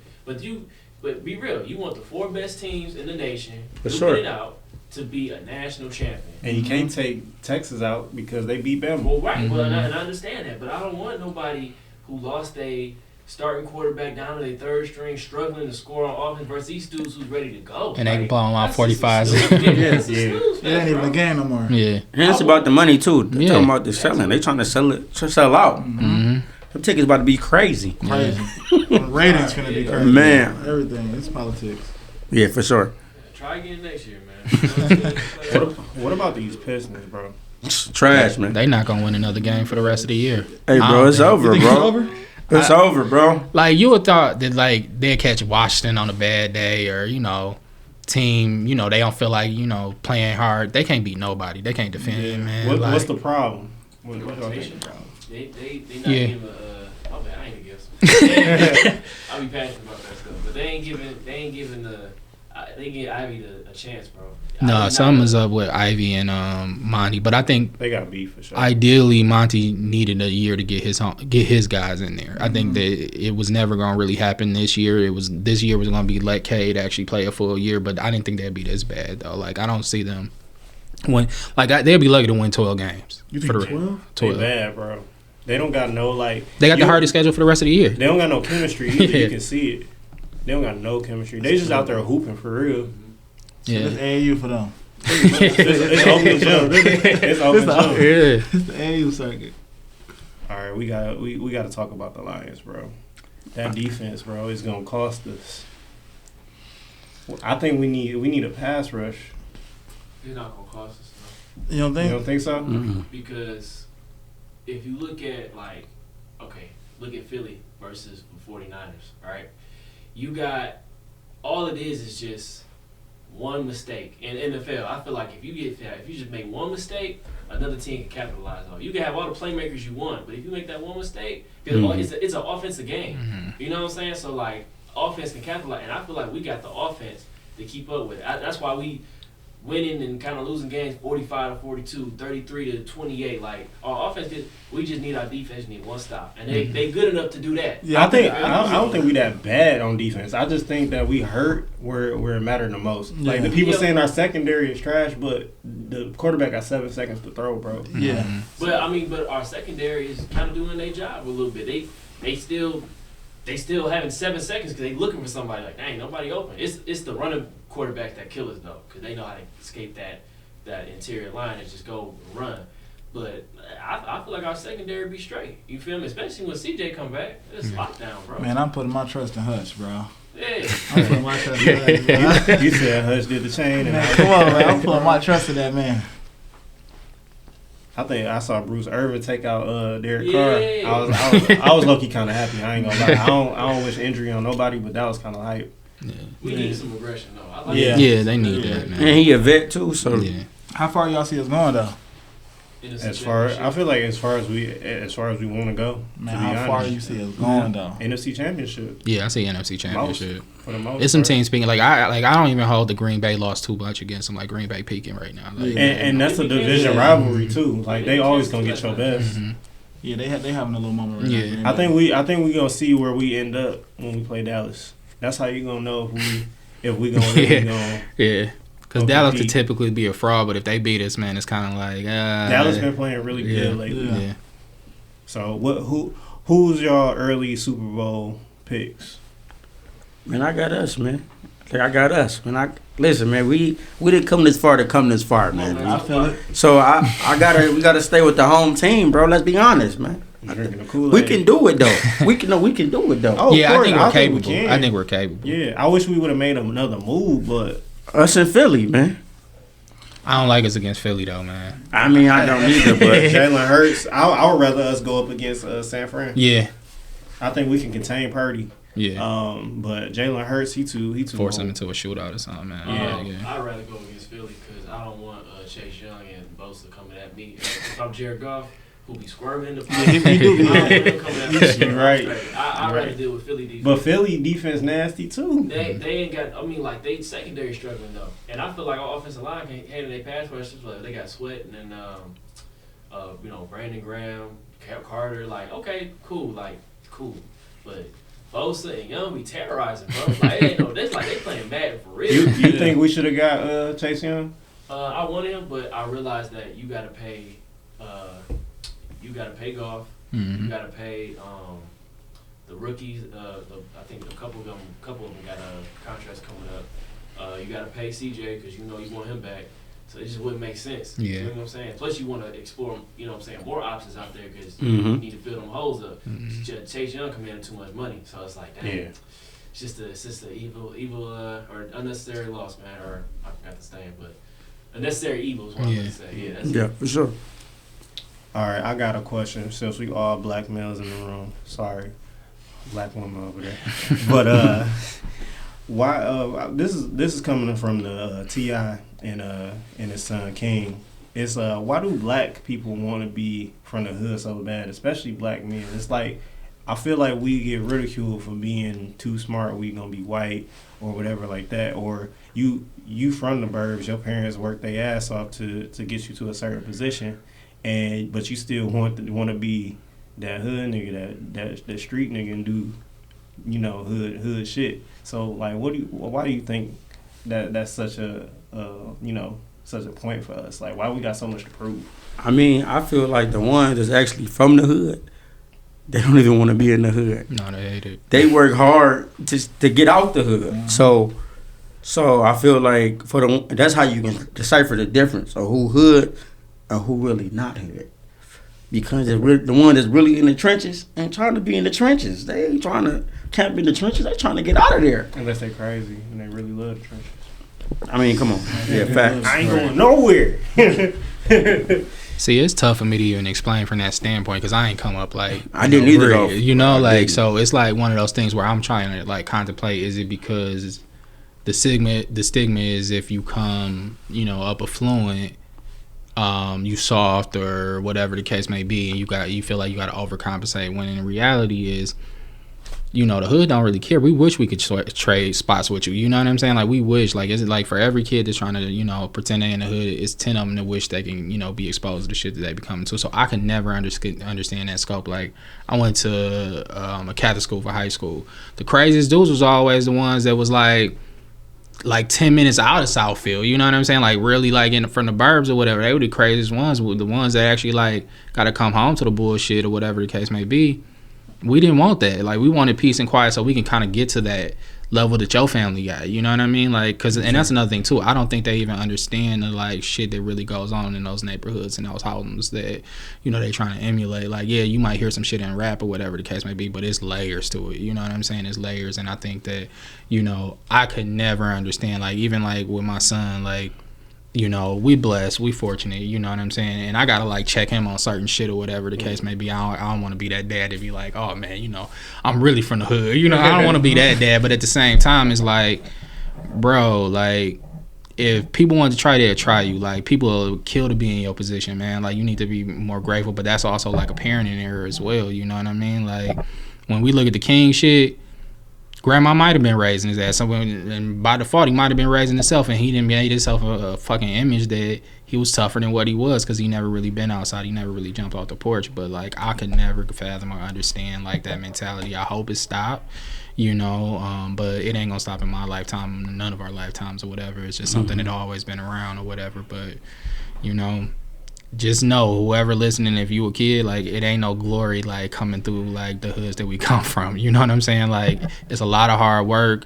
But be real. You want the 4 best teams in the nation. For duking sure. it out to be a national champion. and you can't take Texas out because they beat Bama. Well, right. Well, Mhm. and I understand that, but I don't want nobody who lost a starting quarterback down to their third string, struggling to score on offense versus these dudes who's ready to go. And they can Like, ball them out that's just a 45s. snooze. Yeah, that's a Yeah. snooze it ain't fest, even bro. a game no more. Yeah. And it's about the money too. They're Yeah. talking about the selling. They trying to sell out. Mm-hmm. Them tickets about to be crazy. Crazy. Ratings gonna be crazy. Man. Everything. It's politics. Yeah, for sure. Try again next year, man. What about these Pistons, bro? Trash, man. They not gonna win another game for the rest of the year. Hey, I bro, don't it's think- over, You think bro. it's over? It's over, bro. Like you would thought that like they'd catch Washington on a bad day or team they don't feel like playing hard. They can't beat nobody. They can't defend, man. What's Like, the problem? What y'all think Rotation. the problem? They not Yeah. giving my bad, I ain't a guess. I'll be passionate about that stuff, but they ain't giving they give Ivy a chance, bro. no, Ivy's something not- is up with Ivy and Monty, but I think They got beef for sure. ideally Monty needed a year to get his guys in there. I think that it was never gonna really happen this year. This year was gonna be let Cade actually play a full year, but I didn't think that'd be this bad though. Like I don't see them win. Like they'd be lucky to win 12 games. You for think the 12? They 12. bad, bro. They don't got no They got the hardest schedule for the rest of the year. They don't got no chemistry either. Yeah. You can see it. They don't got no chemistry. They just out there hooping for real. Yeah. It's AAU for them. It's open gym. It's open gym. Yeah. It's the AAU circuit. All right, we got to talk about the Lions, bro. That defense, bro, is gonna cost us. I think we need a pass rush. It's not gonna cost us You don't You think? don't think so? Mm-mm. because if you look at look at Philly versus the 49ers, right? You got all it is just one mistake. In NFL, I feel like if you just make one mistake, another team can capitalize on it. You can have all the playmakers you want, but if you make that one mistake, because it's an offensive game. Mhm. You know what I'm saying? So like offense can capitalize, and I feel like we got the offense to keep up with it. That's why we winning and kind of losing games 45-42, 33-28. Like our offense, we just need our defense need one stop, and they good enough to do that. Yeah, I don't think we that bad on defense. I just think that we hurt where it mattered the most. Like the people Yeah. saying our secondary is trash, but the quarterback got 7 seconds to throw, bro. Yeah. But our secondary is kind of doing their job a little bit. They still having 7 seconds because they looking for somebody. Like, ain't nobody open. It's the running quarterbacks that kill us though, because they know how to escape that interior line and just go run. But I feel like our secondary be straight. You feel me? Especially when CJ come back, it's lockdown, bro. Man, I'm putting my trust in Hutch, bro. Yeah. I'm putting my trust in Hutch, bro. You said Hutch did the chain, and Man, come on, man. I'm putting my trust in that man. I think I saw Bruce Irvin take out Derek Yeah. Carr. I was low key kind of happy. I ain't gonna lie. I don't wish injury on nobody, but that was kind of hype. We need some aggression though. I like Yeah. that. Yeah, they need that, man. And he a vet too, so Yeah. How far y'all see us going though? As far as we want to go. Man, to be how far honest. you see us going though? NFC Championship. Yeah, I say NFC Championship. For the most It's some part. teams speaking I don't even hold the Green Bay loss too much against them. Like Green Bay peaking right now. Like, And that's a division rivalry too. Like they always gonna get your best. mhm. Yeah, they having a little moment right Yeah. now. I think we gonna see where we end up when we play Dallas. That's how you gonna know if we gonna really gonna. Yeah. Because Okay. Dallas could typically be a fraud, but if they beat us, man, it's kind of like Dallas been playing really good lately. Yeah. So who's y'all early Super Bowl picks? Man, I got us, man. Like, I got us. Listen, man. We didn't come this far to come this far, man. I feel it. So we gotta stay with the home team, bro. Let's be honest, man. Drinking the Kool-Aid. We can do it though. we can do it though. Oh, of Yeah, I course, think we're we capable. can. I think we're capable. Yeah, I wish we would have made another move, but Us in Philly, man. I don't like us against Philly though, man. I mean, I don't either, but Jalen Hurts. I would rather us go up against San Fran. Yeah. I think we can contain Purdy. Yeah. But Jalen Hurts, he too Force them old. into a shootout or something, man. Yeah. I'd rather go against Philly because I don't want Chase Young and Bosa coming at me. If I'm Jared Goff, who be swerving in the pocket, I don't want him coming at me. You're right. I'd rather deal with Philly defense. But Philly defense nasty too. They ain't got. I mean, like they secondary struggling though, and I feel like our offensive line can handle their pass rushes. But they got Sweat and then Brandon Graham, Carter. Like okay, cool, but Bosa and Young be terrorizing, bro. Like it ain't no. That's like they playing Madden for real. You think we should have got Chase Young? I wanted him, but I realized that you gotta pay. You gotta pay Goff. You Mhm. gotta pay the rookies. I think a couple of them got contracts coming up. You gotta pay CJ because you want him back. So it just wouldn't make sense. Yeah. You know what I'm saying? Plus you want to explore, more options out there because Mhm. you need to fill them holes up. Mhm. Chase Young commanding too much money, so it's like, dang. Yeah. It's just a evil or unnecessary loss, man. Or I forgot the saying, but unnecessary evil is what I'm Yeah. gonna say. Yeah, that's yeah, for sure. All right, I got a question. Since we all black males in the room, sorry, black woman over there. But why? This is coming from the T.I. and his son King. It's why do black people want to be from the hood so bad, especially black men? It's like I feel like we get ridiculed for being too smart. We gonna be white or whatever like that. Or you from the burbs, your parents worked their ass off to get you to a certain position, but you still want to be that hood nigga, that street nigga, and do hood shit. So like, why do you think that's such a such a point for us? Like, why we got so much to prove? I mean, I feel like the ones that's actually from the hood, they don't even want to be in the hood. No, they hate it. They work hard to get out the hood. Mhm. So I feel like that's how you can decipher the difference of who hood and who really not hood. Because the one that's really in the trenches ain't trying to be in the trenches. They ain't trying to camp in the trenches. They trying to get out of there. Unless they crazy and they really love the trenches. I mean, come on. Yeah, facts. I ain't going nowhere. See, it's tough for me to even explain from that standpoint because I ain't come up like I didn't either, though. I didn't. So it's like one of those things where I'm trying to like contemplate: is it because the stigma is if you come, up affluent, you soft or whatever the case may be, and you feel like you got to overcompensate. When in reality is, the hood don't really care. We wish we could trade spots with you. You know what I'm saying? Like we wish. Like is it like for every kid that's trying to pretend they in the hood, it's 10 of them that wish they can be exposed to the shit that they be coming to. So I can never understand that scope. Like I went to a Catholic school for high school. The craziest dudes was always the ones that was like 10 minutes out of Southfield, you know what I'm saying? Like really like from the burbs or whatever. They were the craziest ones, the ones that actually like got to come home to the bullshit or whatever the case may be. We didn't want that. Like we wanted peace and quiet so we can kind of get to that level that your family got. You know what I mean? Like, and that's another thing too. I don't think they even understand the like shit that really goes on in those neighborhoods and those homes that they trying to emulate. Like, yeah, you might hear some shit in rap or whatever the case may be, but it's layers to it. You know what I'm saying? It's layers, and I think that I could never understand. Like even like with my son, like. We blessed, we fortunate, you know what I'm saying? And I gotta like check him on certain shit or whatever the case may be. I don't want to be that dad to be like, oh man, I'm really from the hood. I don't want to be that dad, but at the same time, it's like, bro, like if people want to try, they'll try you. Like, people will kill to be in your position, man. Like, you need to be more grateful, but that's also like a parenting error as well. You know what I mean? Like, when we look at the king shit, grandma might have been raising his ass. And by default, he might have been raising himself, and he didn't make himself a fucking image that he was tougher than what he was, because he never really been outside. He never really jumped off the porch. But, like, I could never fathom or understand, like, that mentality. I hope it stopped, you know, but it ain't gonna stop in my lifetime, none of our lifetimes or whatever. It's just something that always been around or whatever. But, you know, just know, whoever listening, if you a kid, like, it ain't no glory, like, coming through, like, the hoods that we come from. You know what I'm saying? Like, it's a lot of hard work.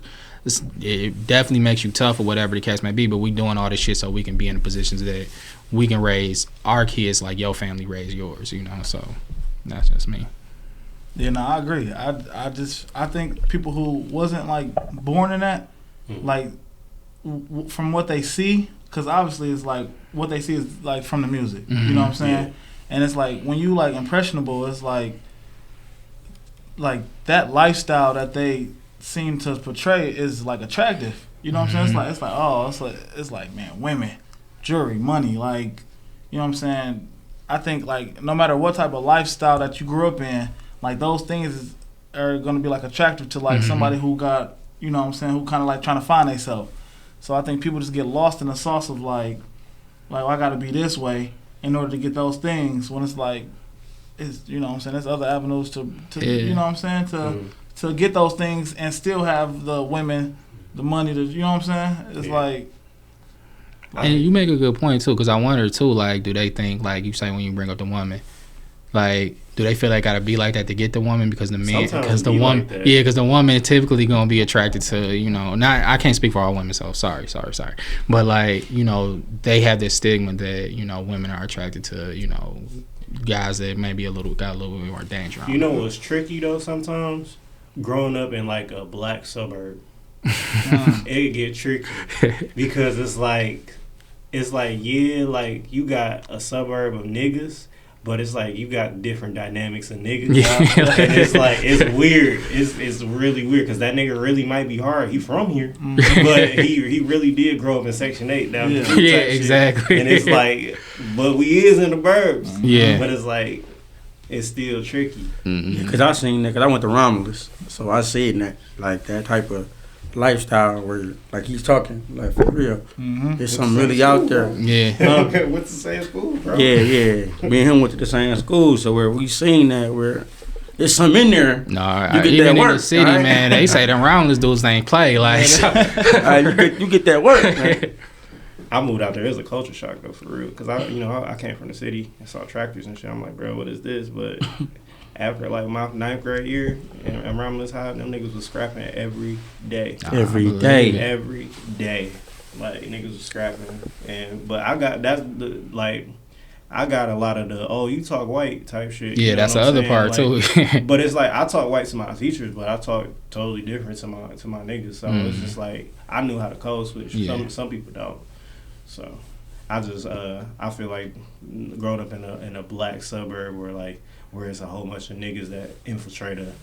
It definitely makes you tough or whatever the case may be, but we doing all this shit so we can be in the positions that we can raise our kids like your family raised yours, you know? So that's just me. Yeah, no, I agree. I think people who wasn't, like, born in that, like, from what they see, because obviously it's like what they see is like from the music, you know what I'm saying? Yeah. And it's like when you like impressionable, it's like that lifestyle that they seem to portray is like attractive. You know what I'm saying? It's like man, women, jewelry, money, like, you know what I'm saying? I think like no matter what type of lifestyle that you grew up in, like those things are gonna be like attractive to like somebody who got, you know what I'm saying, who kinda like trying to find themselves. So I think people just get lost in the sauce of like I gotta be this way in order to get those things, when it's like, it's, you know what I'm saying, there's other avenues to you know what I'm saying, to get those things and still have the women, the money, to, you know what I'm saying? It's like and you make a good point too, because I wonder too, like, do they think, like you say when you bring up the woman, like, do they feel like gotta be like that to get the woman? Because the man, because the woman, like, yeah, because the woman typically gonna be attracted to, you know, not, I can't speak for all women, so sorry, but like, you know, they have this stigma that, you know, women are attracted to, you know, guys that maybe got a little bit more danger on. You know what's tricky though? Sometimes growing up in like a black suburb, it get tricky because it's like yeah, like you got a suburb of niggas. But it's like you got different dynamics of niggas, and it's like it's weird. It's really weird because that nigga really might be hard. He from here, but he really did grow up in Section 8 down the yeah, exactly. And it's like, but we is in the burbs, yeah. But it's like it's still tricky. Because I seen that. Cause I went to Romulus, so I seen that, like that type of lifestyle where, like he's talking, like for real. There's something really out there. Yeah. What's the same school, bro? Yeah. Me and him went to the same school, so where we seen that, where there's something in there. No, even in the city, right? Man, they say them Romulus dudes ain't play. Like, you get that work, man. I moved out there. It was a culture shock though, for real. Cause I came from the city and saw tractors and shit. I'm like, bro, what is this? But after like my 9th grade year in Romulus High, them niggas was scrapping every day. Every day. Like niggas was scrapping, but I got I got a lot of the you talk white type shit. Yeah, that's the other part like, too. But it's like I talk white to my teachers, but I talk totally different to my niggas. So it's just like I knew how to code switch. Yeah. Some people don't. So I just I feel like growing up in a black suburb where it's a whole bunch of niggas that infiltrate a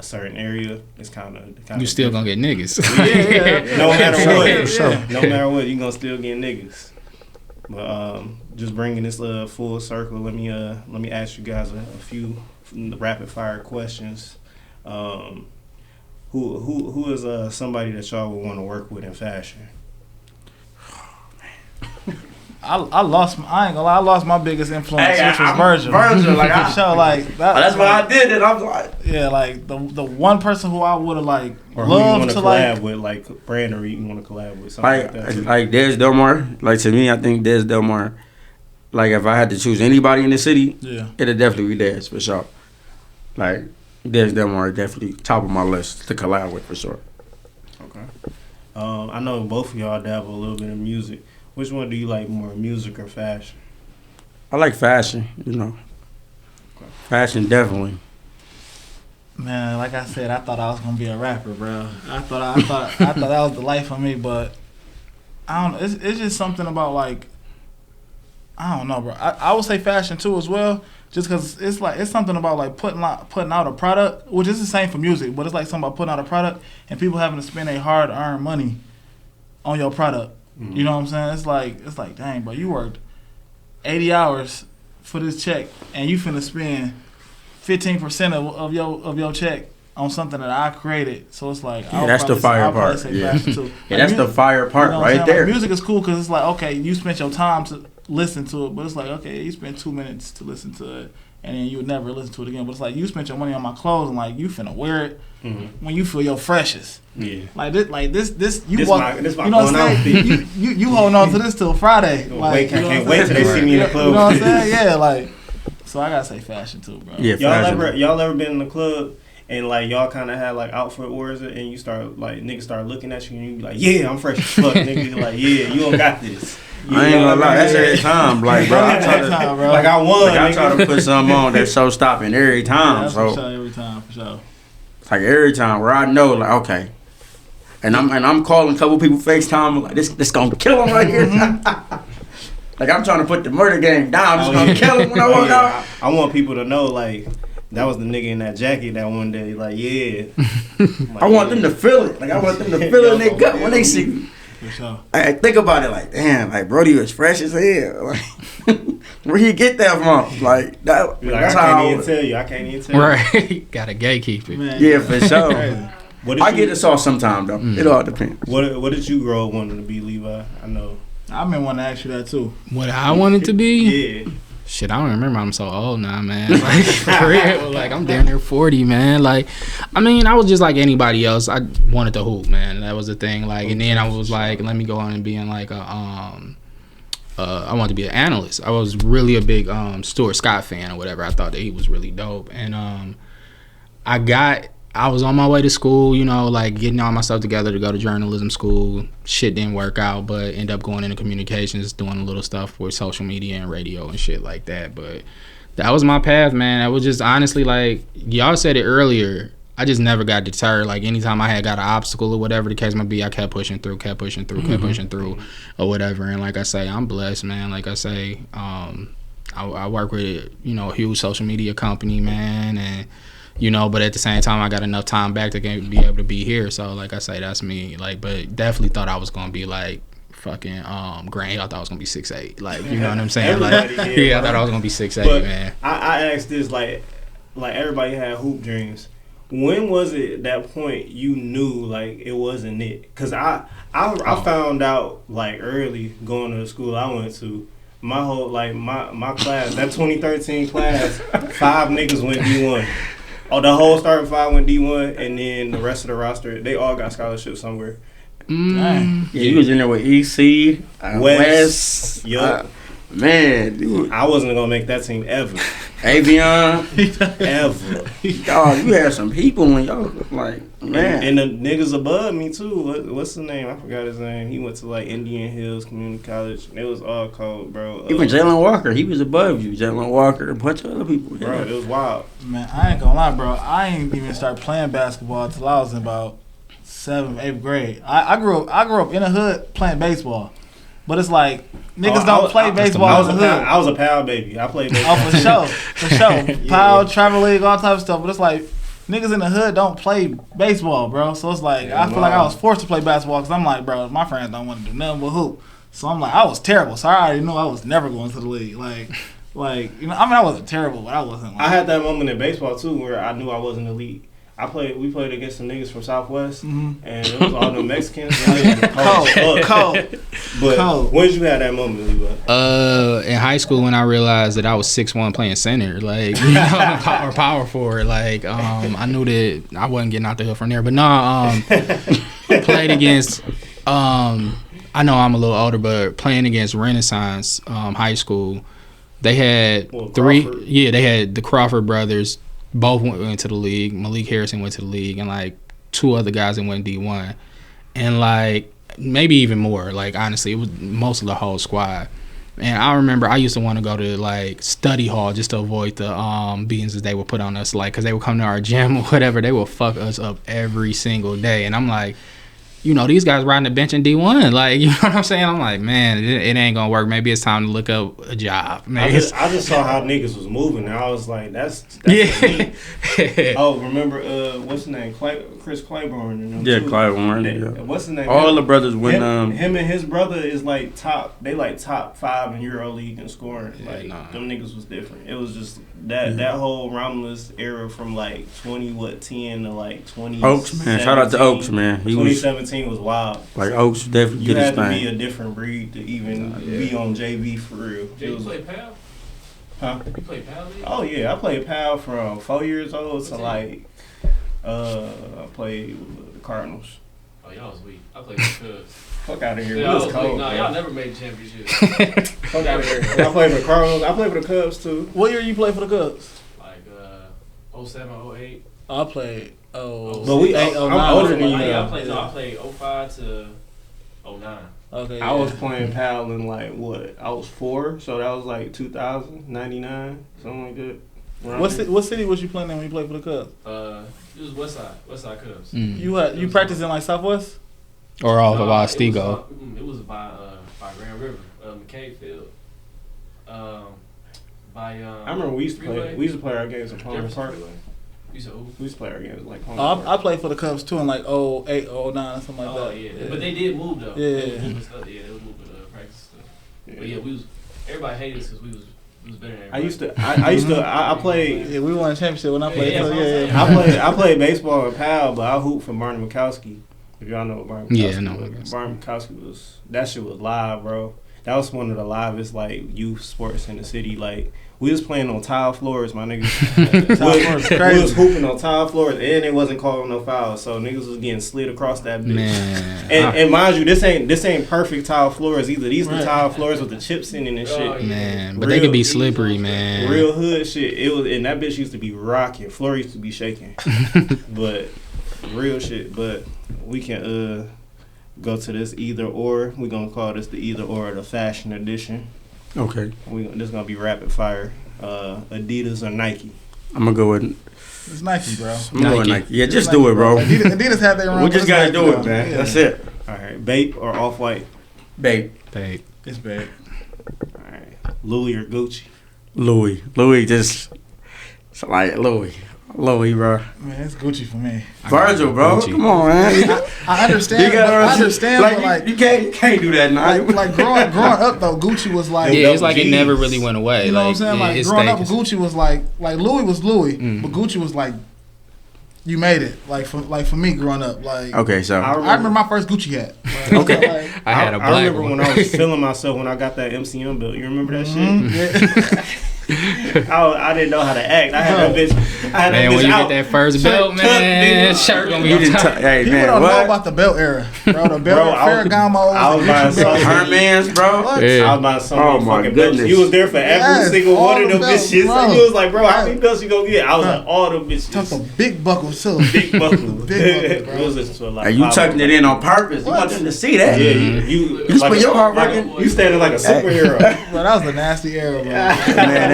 certain area, it's kind of you still gonna get niggas. Yeah. No matter what, no matter what, you gonna still get niggas. But just bringing this full circle, let me ask you guys a few rapid fire questions. Who is somebody that y'all would want to work with in fashion? I lost my biggest influence, which was Virgil. Like I show like that, that's why I did it. I'm like, yeah, like the one person who I would have like or who you want to collab like, with, like brand, or you want to collab with something like that. Like Des Delmar. Like to me, I think Des Delmar. Like if I had to choose anybody in the city, it'd definitely be Des for sure. Like Des Delmar, definitely top of my list to collab with for sure. Okay. I know both of y'all dabble a little bit in music. Which one do you like more, music or fashion? I like fashion, you know. Okay. Fashion, definitely. Man, like I said, I thought I was gonna be a rapper, bro. I thought that was the life for me, but I don't know. It's just something about like, I don't know, bro. I would say fashion too as well, just because it's something about like putting out a product, which is the same for music, but it's like something about putting out a product and people having to spend their hard-earned money on your product. You know what I'm saying? It's like, dang, bro, you worked 80 hours for this check, and you finna spend 15% of your check on something that I created. So it's like, Yeah, that's the fire part. Yeah, that's the fire part right there. Like, music is cool because it's like, okay, you spent your time to listen to it, but it's like, okay, you spent 2 minutes to listen to it, and then you would never listen to it again. But it's like, you spent your money on my clothes, and like, you finna wear it when you feel your freshest. Yeah. Like this, This you know what I'm saying? You holding on to this till Friday. Like, I can't wait till they see me in the club. You know what I'm saying? Yeah, like, so I gotta say fashion too, bro. Yeah, y'all ever been in the club and like y'all kind of had like outfit wars and you start like niggas start looking at you and you be like, yeah, I'm fresh as fuck, nigga. Like, yeah, you don't got this. I ain't gonna lie, that's every time. Like, bro, I try to, like I won. Like, I try to put something on that's so stopping every time. Yeah, so for sure, every time, for sure. It's like every time where I know, like, okay, and I'm calling a couple people FaceTime, like this gonna kill him right here. Like, I'm trying to put the murder game down. I'm just gonna kill him when I walk out. I want people to know, like, that was the nigga in that jacket that one day. Like, yeah. Like, I want them to feel it. Like, I want them to feel it in their gut when they see me. For sure. I think about it like, damn, like, Brody was fresh as hell. Like, where he get that from? Like, that. Like, that's I how can't even tell you. I can't even tell you. Right. Gotta gatekeep it. Man, Yeah, for sure. I get this off sometime though. It all depends. What did you grow up wanting to be, Levi? I know. I've been wanting to ask you that too. What I wanted to be? Yeah. Shit, I don't remember. I'm so old now, man. Like, for real. Like, I'm damn near 40, man. Like, I mean, I was just like anybody else. I wanted to hoop, man. That was the thing. Like, and then I was like, let me go on and be in like a I wanted to be an analyst. I was really a big Stuart Scott fan or whatever. I thought that he was really dope. And I was on my way to school, you know, like getting all my stuff together to go to journalism school. Shit didn't work out, but ended up going into communications, doing a little stuff with social media and radio and shit like that. But that was my path, man. I was just honestly, like, y'all said it earlier, I just never got deterred. Like, anytime I had got an obstacle or whatever the case might be, I kept pushing through, or whatever. And like I say, I'm blessed, man. Like I say, I work with, you know, a huge social media company, man, and you know, but at the same time, I got enough time back to be able to be here. So, like I say, that's me. Like, but definitely thought I was gonna be like fucking Grant Hill. I thought I was gonna be 6'8". Like, you know what I'm saying? Like, yeah, I thought I was gonna be 6'8", but man. I asked this, like everybody had hoop dreams. When was it that point you knew like it wasn't it? Cause I found out like early going to the school I went to. My whole like my class, that 2013 class, 5 niggas went D1. Oh, the whole starting 5 went D1, and then the rest of the roster, they all got scholarships somewhere. Yeah, you was in there with EC, West. Yup. Man, dude. I wasn't going to make that team ever. Avion. Ever. Dog, you had some people when y'all, like, man. And the niggas above me, too. What's the name? I forgot his name. He went to, like, Indian Hills Community College. It was all cold, bro. Even Jalen Walker, he was above you. Jalen Walker, a bunch of other people. Yeah. Bro, it was wild. Man, I ain't gonna lie, bro. I ain't even start playing basketball until I was in about 7th, 8th grade. I grew up in the hood playing baseball. But it's like, niggas don't play baseball in the hood. I was a PAL baby. I played baseball. Oh, for sure. PAL, Travel League, all type of stuff. But it's like, niggas in the hood don't play baseball, bro. So it's like, I feel like I was forced to play basketball because I'm like, bro, my friends don't want to do nothing but hoop. So I'm like, I was terrible. So I already knew I was never going to the league. Like, you know, I mean, I wasn't terrible, but I wasn't. Like, I had that moment in baseball, too, where I knew I wasn't elite. We played against some niggas from Southwest, and it was all the Mexicans. Cold. But when did you have that moment, Levi? In high school when I realized that I was 6'1" playing center, like, you know, or power forward, like, I knew that I wasn't getting out the hill from there. But no, played against, I know I'm a little older, but playing against Renaissance High School, they had they had the Crawford brothers. Both went to the league. Malik Harrison went to the league, and like 2 other guys that went D1, and like maybe even more. Like, honestly, it was most of the whole squad. And I remember I used to want to go to like study hall just to avoid the beatings that they would put on us, like, because they would come to our gym or whatever. They would fuck us up every single day, and I'm like, you know, these guys riding the bench in D1. Like, you know what I'm saying? I'm like, man, it ain't gonna work. Maybe it's time to look up a job. I just saw how niggas was moving, and I was like, that's Yeah. Oh, remember what's his name? Chris Claiborne and them Yeah, too. Claiborne. They- Yeah. What's his name? All the brothers went. him and his brother is like top 5 in EuroLeague in scoring. Yeah, Like nah. them niggas was different. It was just that whole Romulus era from like 10 to like 20. Oaks, man. Shout out to Oaks, man. He was 2017 was wild. like Oaks definitely You did his had to be thing. a different breed to even be on JV for real. Jay, It you was- play PAL? Huh? You play PAL league? Oh yeah, I played PAL from 4 years old to like I played with the Cardinals. Oh, y'all was weak. I played with the Cubs. Fuck out of here. Yeah, It I was was cold. weak. Nah, bro. y'all never made the championship. Fuck out of here. I played for the Cardinals. I played for the Cubs too. What year you played for the Cubs? Like 07, 08. I played. But we- 08, I'm 09. older than you. I now. played 05 to 09. Okay. I was playing PAL in like what? I was 4, so that was like 2000, 99, something like that. Around there. What city was you playing in when you played for the Cubs? It was Westside Cubs. You practiced in like Southwest? Or off of Nah, Otsego. It was by Grand River, McCabe Field. By I remember we used to Freeway? play. We used to play our games at Palmer Jefferson Park. Freeway. You said who? We used to play our games like Palmer I Park. played for the Cubs too in like 08, 09, or something like Oh that. yeah. But they did move though. Yeah. They was moving stuff. Yeah, they was moving practice stuff. But yeah, everybody hated us because we was better than everybody. I used to. I played. Yeah, we won a championship when I played. Yeah, so, that's what I'm saying. I played baseball with Pal, but I hooped for Barney Mikowski. If y'all know what Barney Mikowski Yeah, I know was. Mikowski. Barney Mikowski was, that shit was live, bro. That was one of the livest like youth sports in the city. Like we was playing on tile floors, my niggas. Tile floors, we crazy. was hooping on tile floors, and they wasn't calling no fouls, so niggas was getting slid across that bitch. Man. And mind you, this ain't perfect tile floors either. These the Right. tile floors with the chips in it and shit. Oh, yeah. Man, but they could be slippery, man. Real hood shit. It was, and that bitch used to be rocking. Floor used to be shaking. But real shit. But we can go to this either or. We're gonna call this the either or, the fashion edition. Okay, This is gonna be rapid fire. Adidas or Nike. I'm gonna go with. It's Nike, bro. I'm going Nike. Nike. Yeah, just do it, bro. Adidas had their run. We but just it's gotta Nike, do it, though. man. Yeah. That's it, All right, Bape or Off White. babe. Babe. It's bad. All right, Louis or Gucci. Louis, just it's like Louis, bro. Man, it's Gucci for me. Virgil, bro. Gucci. Come on, man. I understand. I understand, but like, you can't do that now. like growing up though, Gucci was like. Yeah, it's like it G's. never really went away. You know what I'm Like, saying? yeah, Like it growing up, stayed- Gucci was like Louis was Louis, Mm. but Gucci was like, you made it. Like for me growing up, like Okay, so I remember my first Gucci hat. Okay. I had a black I remember one. when I was feeling myself when I got that MCM belt. You remember that Mhm, shit? yeah. I didn't know how to act. I had that bitch. I had Man, that when bitch you out. get that first Tuck, belt, tuck, man, nigga. shirt gonna be you on didn't. top. Hey, People man, don't know what? about the belt era, bro. The belt Bro, I was- Ferragamo. I was buying Gucci belt. something. Herman's, bro. What? Yeah. I was buying some Oh, my motherfucking belts. goodness. You was there for every Yes, single all one of the them belts, bitches. bro. And you was like, bro, how many belts you gonna get? I was Huh. like, all them bitches. Took some big buckles too. Big buckles. Big buckles, bro. We was listening to a lot Hey, of you pop tucking it in on purpose. You What? want them to see that. Yeah, Mhm. you You spent your hard work in- You standing like a superhero. Bro, that was a nasty era, bro. Man,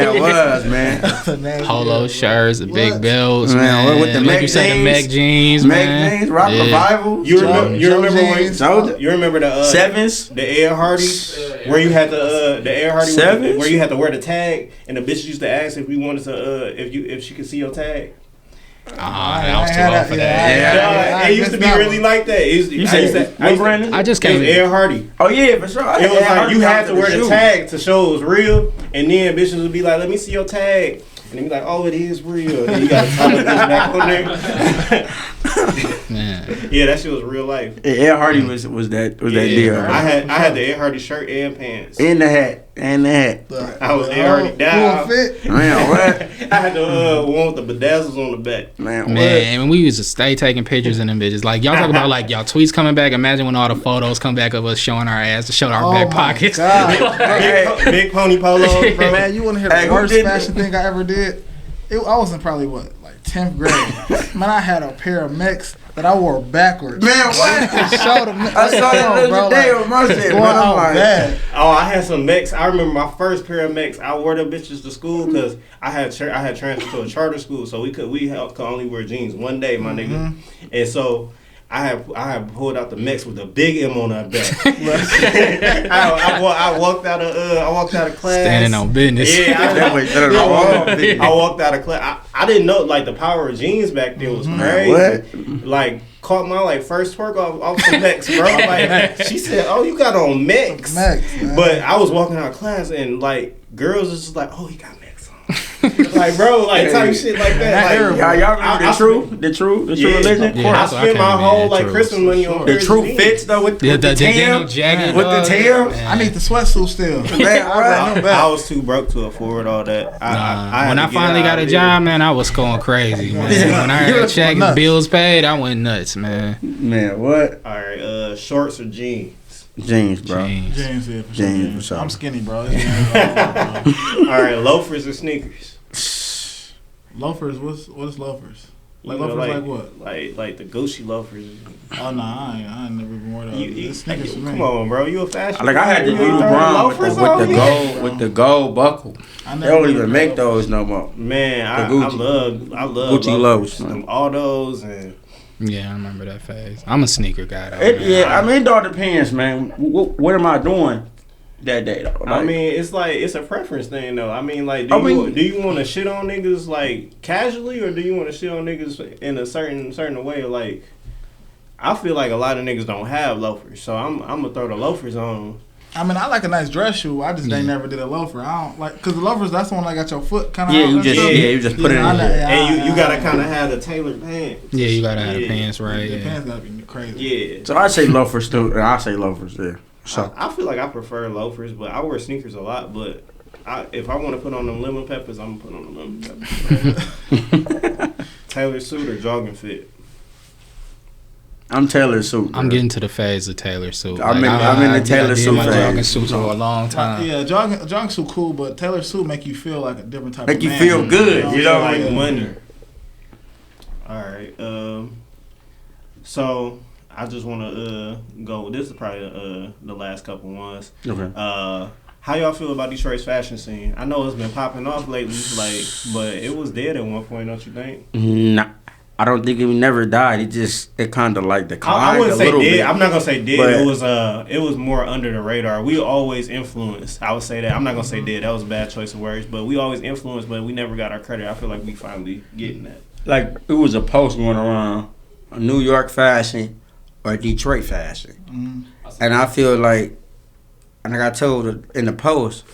that was, man. That was a nasty Polo era, shirts, the big What? belts, Man, man. with the like Meg you said, the jeans, Meg jeans, man. Meg jeans, rock Yeah. revival. You remember? You Joe remember when? James. Soldier. You remember the Sevens. the Air Hardy, where you had the Air Hardy, Sevens? where you had to wear the tag, and the bitches used to ask if we wanted to if she could see your tag. Ah, I was too I old had for that, that. yeah. It used to be missed that really one. like that. It used, You I said used to- I what used to- brand? I just It was can't. Air Hardy. Oh yeah, for sure. It was like you had to wear the shoes. tag to show it was real, and then bitches would be like, "Let me see your tag," and they be like, "Oh, it is real." And then you got to tie the bitch back on there. Man. Yeah, that shit was real life. Yeah, Air Hardy was that Yeah, deal. I had the Air Hardy shirt and pants. In the hat. I was Air Hardy down. Full fit. Man, what? I had the one with the bedazzles on the back. Man, what? Man, when we used to stay taking pictures in them bitches. Like, y'all talk about, like, y'all tweets coming back. Imagine when all the photos come back of us showing our ass to show our Oh back my pockets. God. Big pony polos, bro. Man, you want to hear Hey, the who worst did fashion thing I ever did? I was in probably what, like 10th grade. Man, I had a pair of Mechs that I wore backwards. Man, what? Showed them. I saw that the other day on my shit, Going man. I'm out like, bad. Oh, I had some Mechs. I remember my first pair of Mechs. I wore them bitches to school because I had transferred to a charter school, so we could only wear jeans one day, my nigga. And so I had pulled out the Mex with a big M on her back. I walked out of class. Standing on business. Yeah, I I walked out of class. I didn't know like the power of jeans back then was crazy. What? Like caught my like first twerk off some Mex, bro. Like she said, "Oh, you got on Mex." But I was walking out of class and like girls was just like, "Oh, he got Mex on." Like bro, like type shit like that. Like y'all remember the true religion? Yeah, I spent my whole like Christmas money on The true fits though with the denim Tim, jacket, with the Tim. I need the sweatsuit still. Man, I was too broke to afford all that. When I finally got a job, man, I was going crazy, man. When I heard check and bills paid, I went nuts, man. Man, what? All right, shorts or jeans? Jeans, bro. Jeans. James here for James, sure. for sure. I'm skinny, bro. All right, loafers or sneakers? Loafers, what's loafers? Like You know, loafers like what? Like the Gucci loafers. Oh no, I ain't never even worn those. Sneakers for me. Come on, bro. You a fashion? Like I had the You Louis throwing Brown loafers on with the me? gold buckle. I They never don't really even make those no more. Man, I Gucci. love Gucci loafers, man. Them autos and Yeah, I remember that phase. I'm a sneaker guy, though. I mean, it all depends, man. What am I doing that day, though? I Like, mean, it's like it's a preference thing, though. I mean, like, do you want to shit on niggas like casually, or do you want to shit on niggas in a certain way? Like, I feel like a lot of niggas don't have loafers, so I'm gonna throw the loafers on. I mean, I like a nice dress shoe. I just ain't never did a loafer. I don't like because the loafers. That's the one that got your foot kind of. you just put it in there. And you gotta kind of have the tailored pants. Yeah, you gotta have the pants right. The Yeah. pants gotta be crazy. Yeah. So I say loafers too. And I say loafers there. So I feel like I prefer loafers, but I wear sneakers a lot. But if I want to put on them lemon peppers, I'm gonna put on them lemon peppers. Tailor suit or jogging fit? I'm Taylor suit. I'm getting to the phase of Taylor suit. I'm in the Taylor suit my phase. jogging suit for a long time. Yeah, jogging suit cool, but Taylor suit make you feel like a different type. Make of you man. feel good, you know? Like Yeah. money. All right. So I just want to go. This is probably the last couple ones. Okay. How y'all feel about Detroit's fashion scene? I know it's been popping off lately, but it was dead at one point, don't you think? Nah, I don't think it never died. It kind of like declined I wouldn't a say little dead. bit. I'm not gonna say dead. But- It was more under the radar. We always influenced. I would say that. I'm not gonna say dead. That was a bad choice of words. But we always influenced, but we never got our credit. I feel like we finally getting that. Like it was a post going around, New York fashion or Detroit fashion, and I feel like, and I got told in the post,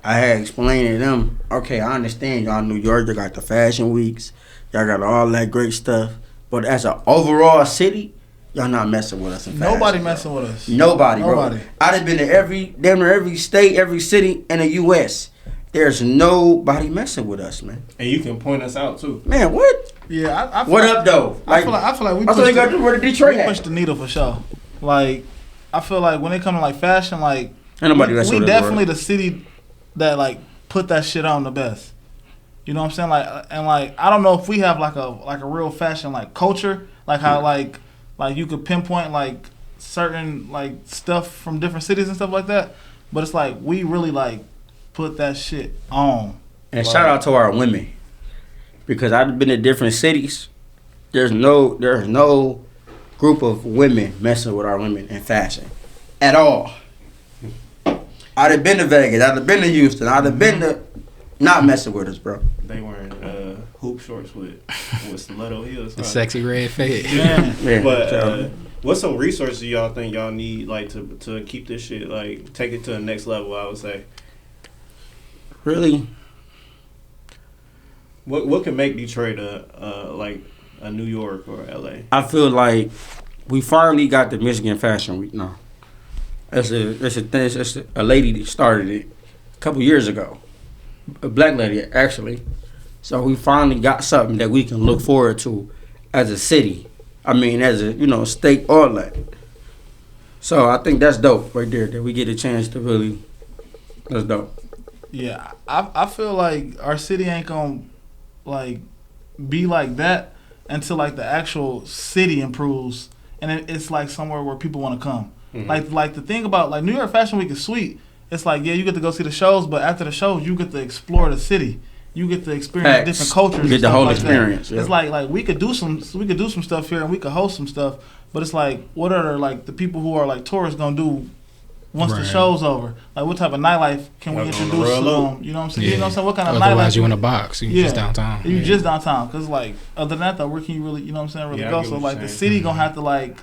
I had explained to them, okay, I understand y'all New York, you got the fashion weeks, y'all got all that great stuff, but as an overall city, y'all not messing with us in fashion. Nobody messing with us. Nobody, bro. Nobody. I'd have been to damn near every state, every city in the U.S. There's nobody messing with us, man. And you can point us out too. Man, what? Yeah, I feel What like, up, though? I feel like we that's what they got to do with the Detroit we push at. the needle for sure. Like, I feel like when it comes to like fashion, like Ain't nobody messing we with us, definitely bro. the city that like put that shit on the best. You know what I'm saying? Like, and like I don't know if we have like a real fashion like culture, like how like you could pinpoint like certain like stuff from different cities and stuff like that. But it's like we really like put that shit on. And shout out to our women, because I've been to different cities. There's no group of women messing with our women in fashion at all. I'd have been to Vegas. I'd have been to Houston. I'd have been to not messing with us, bro. They wearing hoop shorts with stiletto heels. The sexy red fade. Yeah. But what's some resources y'all think y'all need like to keep this shit like take it to the next level? I would say. Really? What can make Detroit a New York or LA? I feel like we finally got the Michigan Fashion Week now. It's a lady that started it a couple years ago. A black lady, actually. So we finally got something that we can look forward to as a city. I mean, as a, state, all that. So I think that's dope right there, that we get a chance to really, that's dope. Yeah, I feel like our city ain't gonna like be like that until like the actual city improves and it's like somewhere where people want to come. Mm-hmm. Like the thing about like New York Fashion Week is sweet. It's like, yeah, you get to go see the shows, but after the shows you get to explore the city you get to experience Facts. different cultures. You get and the stuff whole like experience, That. yeah. It's like we could do some stuff here and we could host some stuff, but it's like what are like the people who are like tourists gonna do once the Right. show's over? Like what type of nightlife can we Y'all gonna introduce to roll them? You know what I'm saying? You know what I'm saying? What kind of Otherwise, nightlife? you in a box. You just downtown. You Yeah. just downtown. Cause like other than that though, where can you really, you know what I'm saying, really Yeah, I go? get So what like you're the saying. city gonna have to like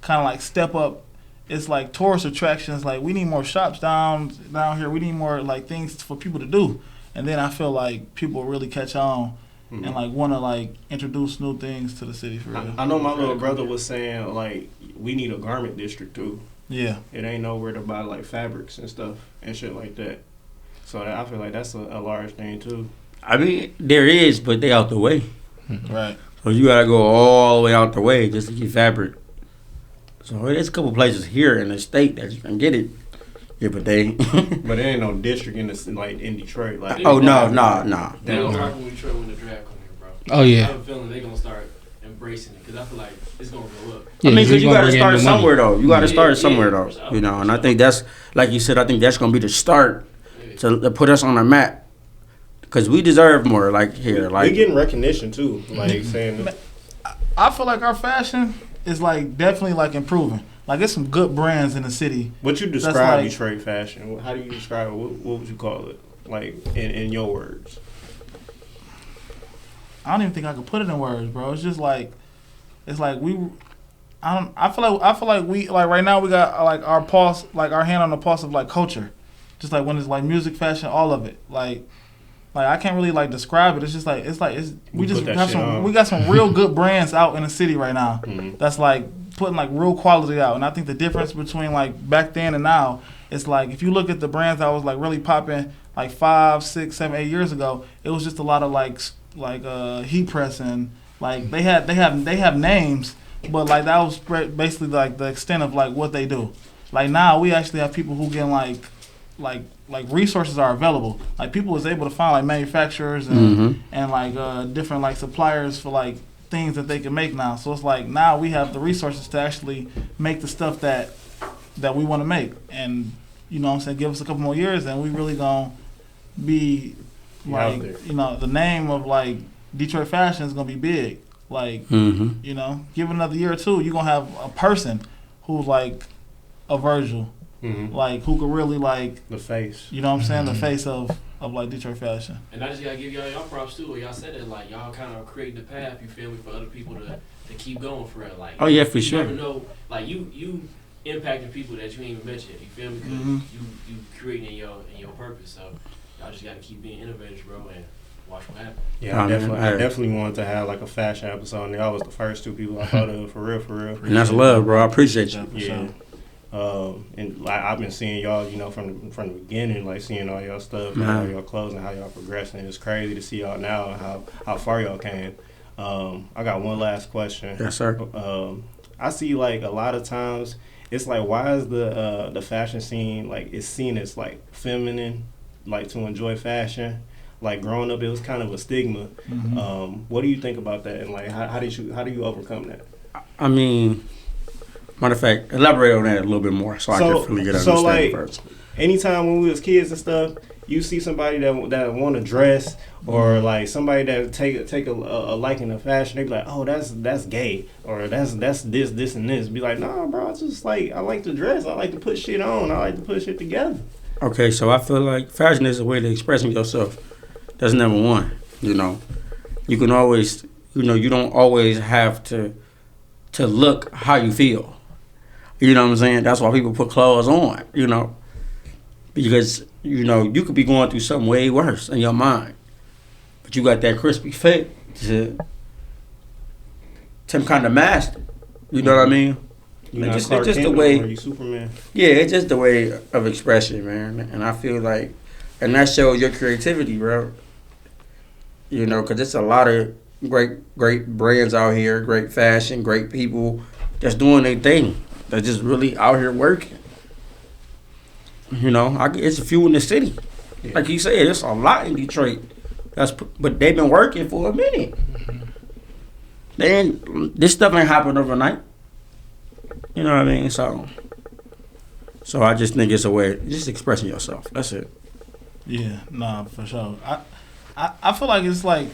kind of like step up. It's like tourist attractions. Like we need more shops down here. We need more like things for people to do. And then I feel like people really catch on and like want to like introduce new things to the city for real. I know my little brother was saying like we need a garment district too. Yeah. It ain't nowhere to buy like fabrics and stuff and shit like that. So I feel like that's a large thing too. I mean, there is, but they out the way. Right. So you gotta go all the way out the way just to get fabric. So there's a couple places here in the state that you can get it. Yeah, but they. But there ain't no district in this like in Detroit. Like Oh no. They don't rock when Detroit when the draft come here, bro. Oh, yeah. I have a feeling they're gonna start embracing it because I feel like it's gonna go up. I mean, he's because you gonna got to bring in start new money. somewhere, though. You got to start Yeah, somewhere, yeah, though. for sure, You know, for and I sure. think that's, like you said, I think that's going to be the start to put us on the map. Because we deserve more, like, here. Like, we getting recognition too. Like saying I feel like our fashion is like definitely like improving. Like it's some good brands in the city. what you That's describe like- Detroit fashion. How do you describe it? What would you call it? Like in your words. I don't even think I could put it in words, bro. It's just like, it's like we. I feel like we like right now we got like our pulse, like our hand on the pulse of like culture, just like when it's like music, fashion, all of it. Like I can't really like describe it. It's just like we We just put that have shit some on. we got some real good brands out in the city right now. Mhm. That's like putting like real quality out. And I think the difference between like back then and now, it's like if you look at the brands that was like really popping like 5, 6, 7, 8 years ago, it was just a lot of like heat pressing. Like they have names, but like that was basically like the extent of like what they do. Like now we actually have people who get like resources are available. Like people is able to find like manufacturers and and like different like suppliers for like things that they can make now. So it's like now we have the resources to actually make the stuff that we want to make. And you know what I'm saying, give us a couple more years and we really gonna be like, you know, the name of like Detroit fashion is gonna be big. Like you know, give it another year or two, you're gonna have a person who's like a Virgil. Like who could really like The face. you know what I'm saying, the face of like Detroit fashion. And I just gotta give y'all props too. Y'all said it like y'all kind of creating the path. You feel me, for other people to keep going for real. Like Oh, yeah, for you sure. never know, like you impacting people that you ain't even met yet. You feel me? Because you creating in your purpose. So y'all just gotta keep being innovators, bro, and watch what happens. Yeah, I Oh, man, hey. definitely wanted to have like a fashion episode. And y'all was the first two people I thought of for real. And that's love, bro. I appreciate you. For Yeah. sure. And like I've been seeing y'all, you know, from the beginning, like seeing all y'all stuff, and Man. all y'all clothes, and how y'all progressing. It's crazy to see y'all now and how far y'all came. I got one last question. Yes, sir. I see like a lot of times it's like, why is the fashion scene like it's seen as like feminine, like to enjoy fashion? Like growing up, it was kind of a stigma. What do you think about that? And like, how do you overcome that? I mean, matter of fact, elaborate on that a little bit more so I can really get an so, understanding like, first. Anytime when we was kids and stuff, you see somebody that want to dress or like somebody that take a liking to fashion, they be like, oh, that's gay, or that's this and this. Be like, nah, bro, it's just like I like to dress, I like to put shit on, I like to put shit together. Okay, so I feel like fashion is a way to expressing yourself. That's number one. You know, you can always, you know, you don't always have to look how you feel. You know what I'm saying? That's why people put clothes on, you know. Because, you know, you could be going through something way worse in your mind. But you got that crispy fit to kind of master. You know what I mean? You Like, not just- Clark it's just Kent the way- or you Superman. Yeah, it's just the way of expression, man. And I feel like, and that shows your creativity, bro. You know, because it's a lot of great brands out here, great fashion, great people that's doing their thing. They're just really out here working. You know, it's a few in the city. Yeah. Like you said, it's a lot in Detroit. But they've been working for a minute. This stuff ain't happened overnight. You know what I mean? So I just think it's a way, just expressing yourself. That's it. Yeah, nah, for sure. I feel like it's like,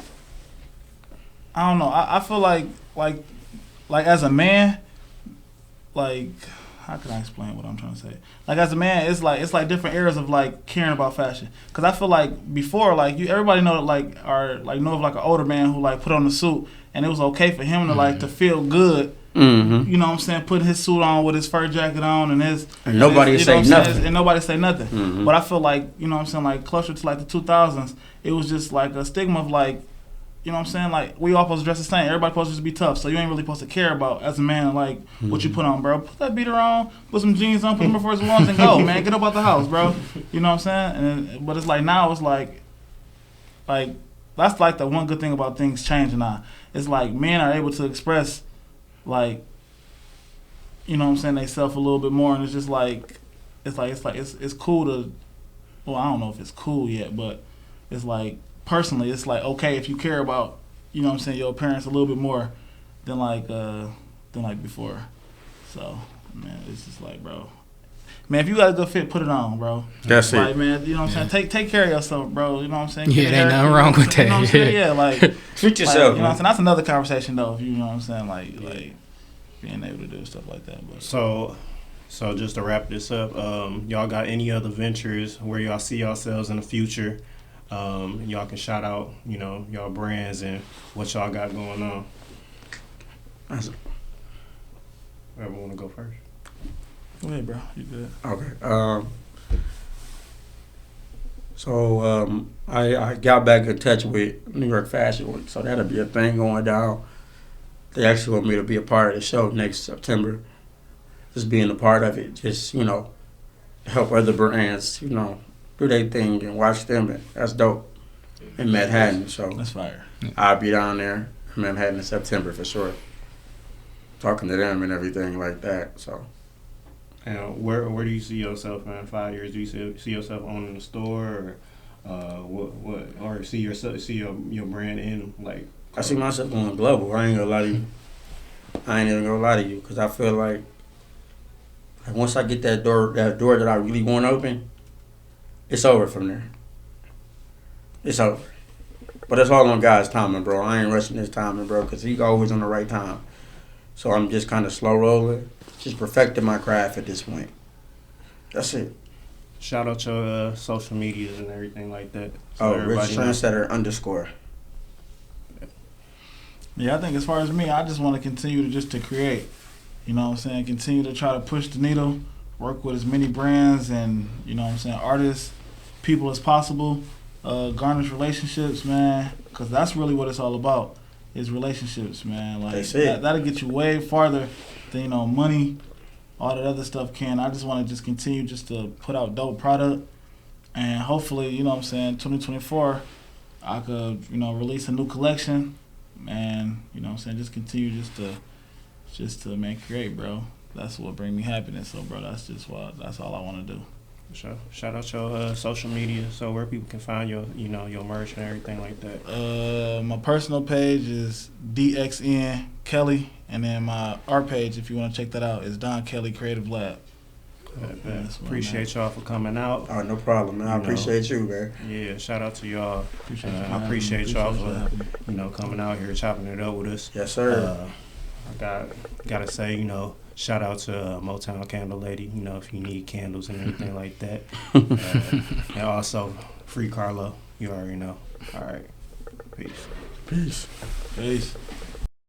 I don't know. I feel like as a man, like, how can I explain what I'm trying to say? Like as a man, it's like different eras of like caring about fashion. Cause I feel like before, like everybody know that know of like an older man who like put on a suit and it was okay for him to like to feel good. Mm-hmm. You know what I'm saying? Putting his suit on with his fur jacket on and nobody say nothing. And nobody say nothing. Mm-hmm. But I feel like, you know what I'm saying, like closer to like the 2000s, it was just like a stigma of like, you know what I'm saying, like we all supposed to dress the same. Everybody supposed to just be tough. So you ain't really supposed to care about as a man like what you put on, bro. Put that beater on, put some jeans on, put them before his lunch and go, man. Get up out the house, bro. You know what I'm saying? But it's like now it's like that's like the one good thing about things changing now. It's like men are able to express like, you know what I'm saying, they self a little bit more, and it's just like it's cool to, well, I don't know if it's cool yet, but it's like personally it's like okay if you care about, you know what I'm saying, your appearance a little bit more than like before. So man, it's just like, bro, man, if you got a good fit, put it on, bro. That's like, it. Man, you know what I'm saying, take care of yourself, bro. You know what I'm saying. Yeah, there ain't nothing wrong with that. You know what I'm saying? Yeah, like Treat yourself. you know what I'm saying. That's another conversation though. If you know what I'm saying, like being able to do stuff like that. But So just to wrap this up, y'all got any other ventures where y'all see yourselves in the future? Y'all can shout out, you know, y'all brands and what y'all got going on. Whoever want to go first? Go ahead, bro. You good? Okay. So I got back in touch with New York Fashion Week, so that'll be a thing going down. They actually want me to be a part of the show next September. Just being a part of it, just, you know, help other brands, you know, do their thing and watch them. And that's dope in Manhattan. So That's fire. I'll be down there in Manhattan in September for sure. Talking to them and everything like that. So. And where do you see yourself in 5 years? Do you see yourself owning a store, or what? Or see your brand in like? I see myself going global. I ain't gonna lie to you. I ain't even gonna lie to you, because I feel like once I get that door that I really want open, it's over from there. It's over. But it's all on God's timing, bro. I ain't rushing this timing, bro, because He's always on the right time. So I'm just kind of slow rolling, just perfecting my craft at this point. That's it. Shout out your social medias and everything like that. So Rich Trendsetter _ Yeah, I think as far as me, I just want to continue to create. You know what I'm saying? Continue to try to push the needle, work with as many brands and, you know what I'm saying, artists, people as possible, garnish relationships, man, because that's really what it's all about, is relationships, man. Like That's it. That'll get you way farther than, you know, money, all that other stuff can. I just want to just continue just to put out dope product, and hopefully, you know what I'm saying, 2024, I could, you know, release a new collection. And, you know what I'm saying, just continue just to man, create, bro. That's what bring me happiness. So, bro, that's all I want to do. Sure. Shout out your social media, so where people can find your merch and everything like that. My personal page is DXN Kelly, and then my art page, if you want to check that out, is Don Kelly Creative Lab. Appreciate y'all for coming out. Oh, no problem, man. I appreciate you, man. Yeah, shout out to y'all. I Appreciate y'all for coming out here chopping it up with us. Yes, sir. I gotta say, shout out to Motown Candle Lady. If you need candles and anything like that, and also Free Carlo. You already know. All right, peace. Peace.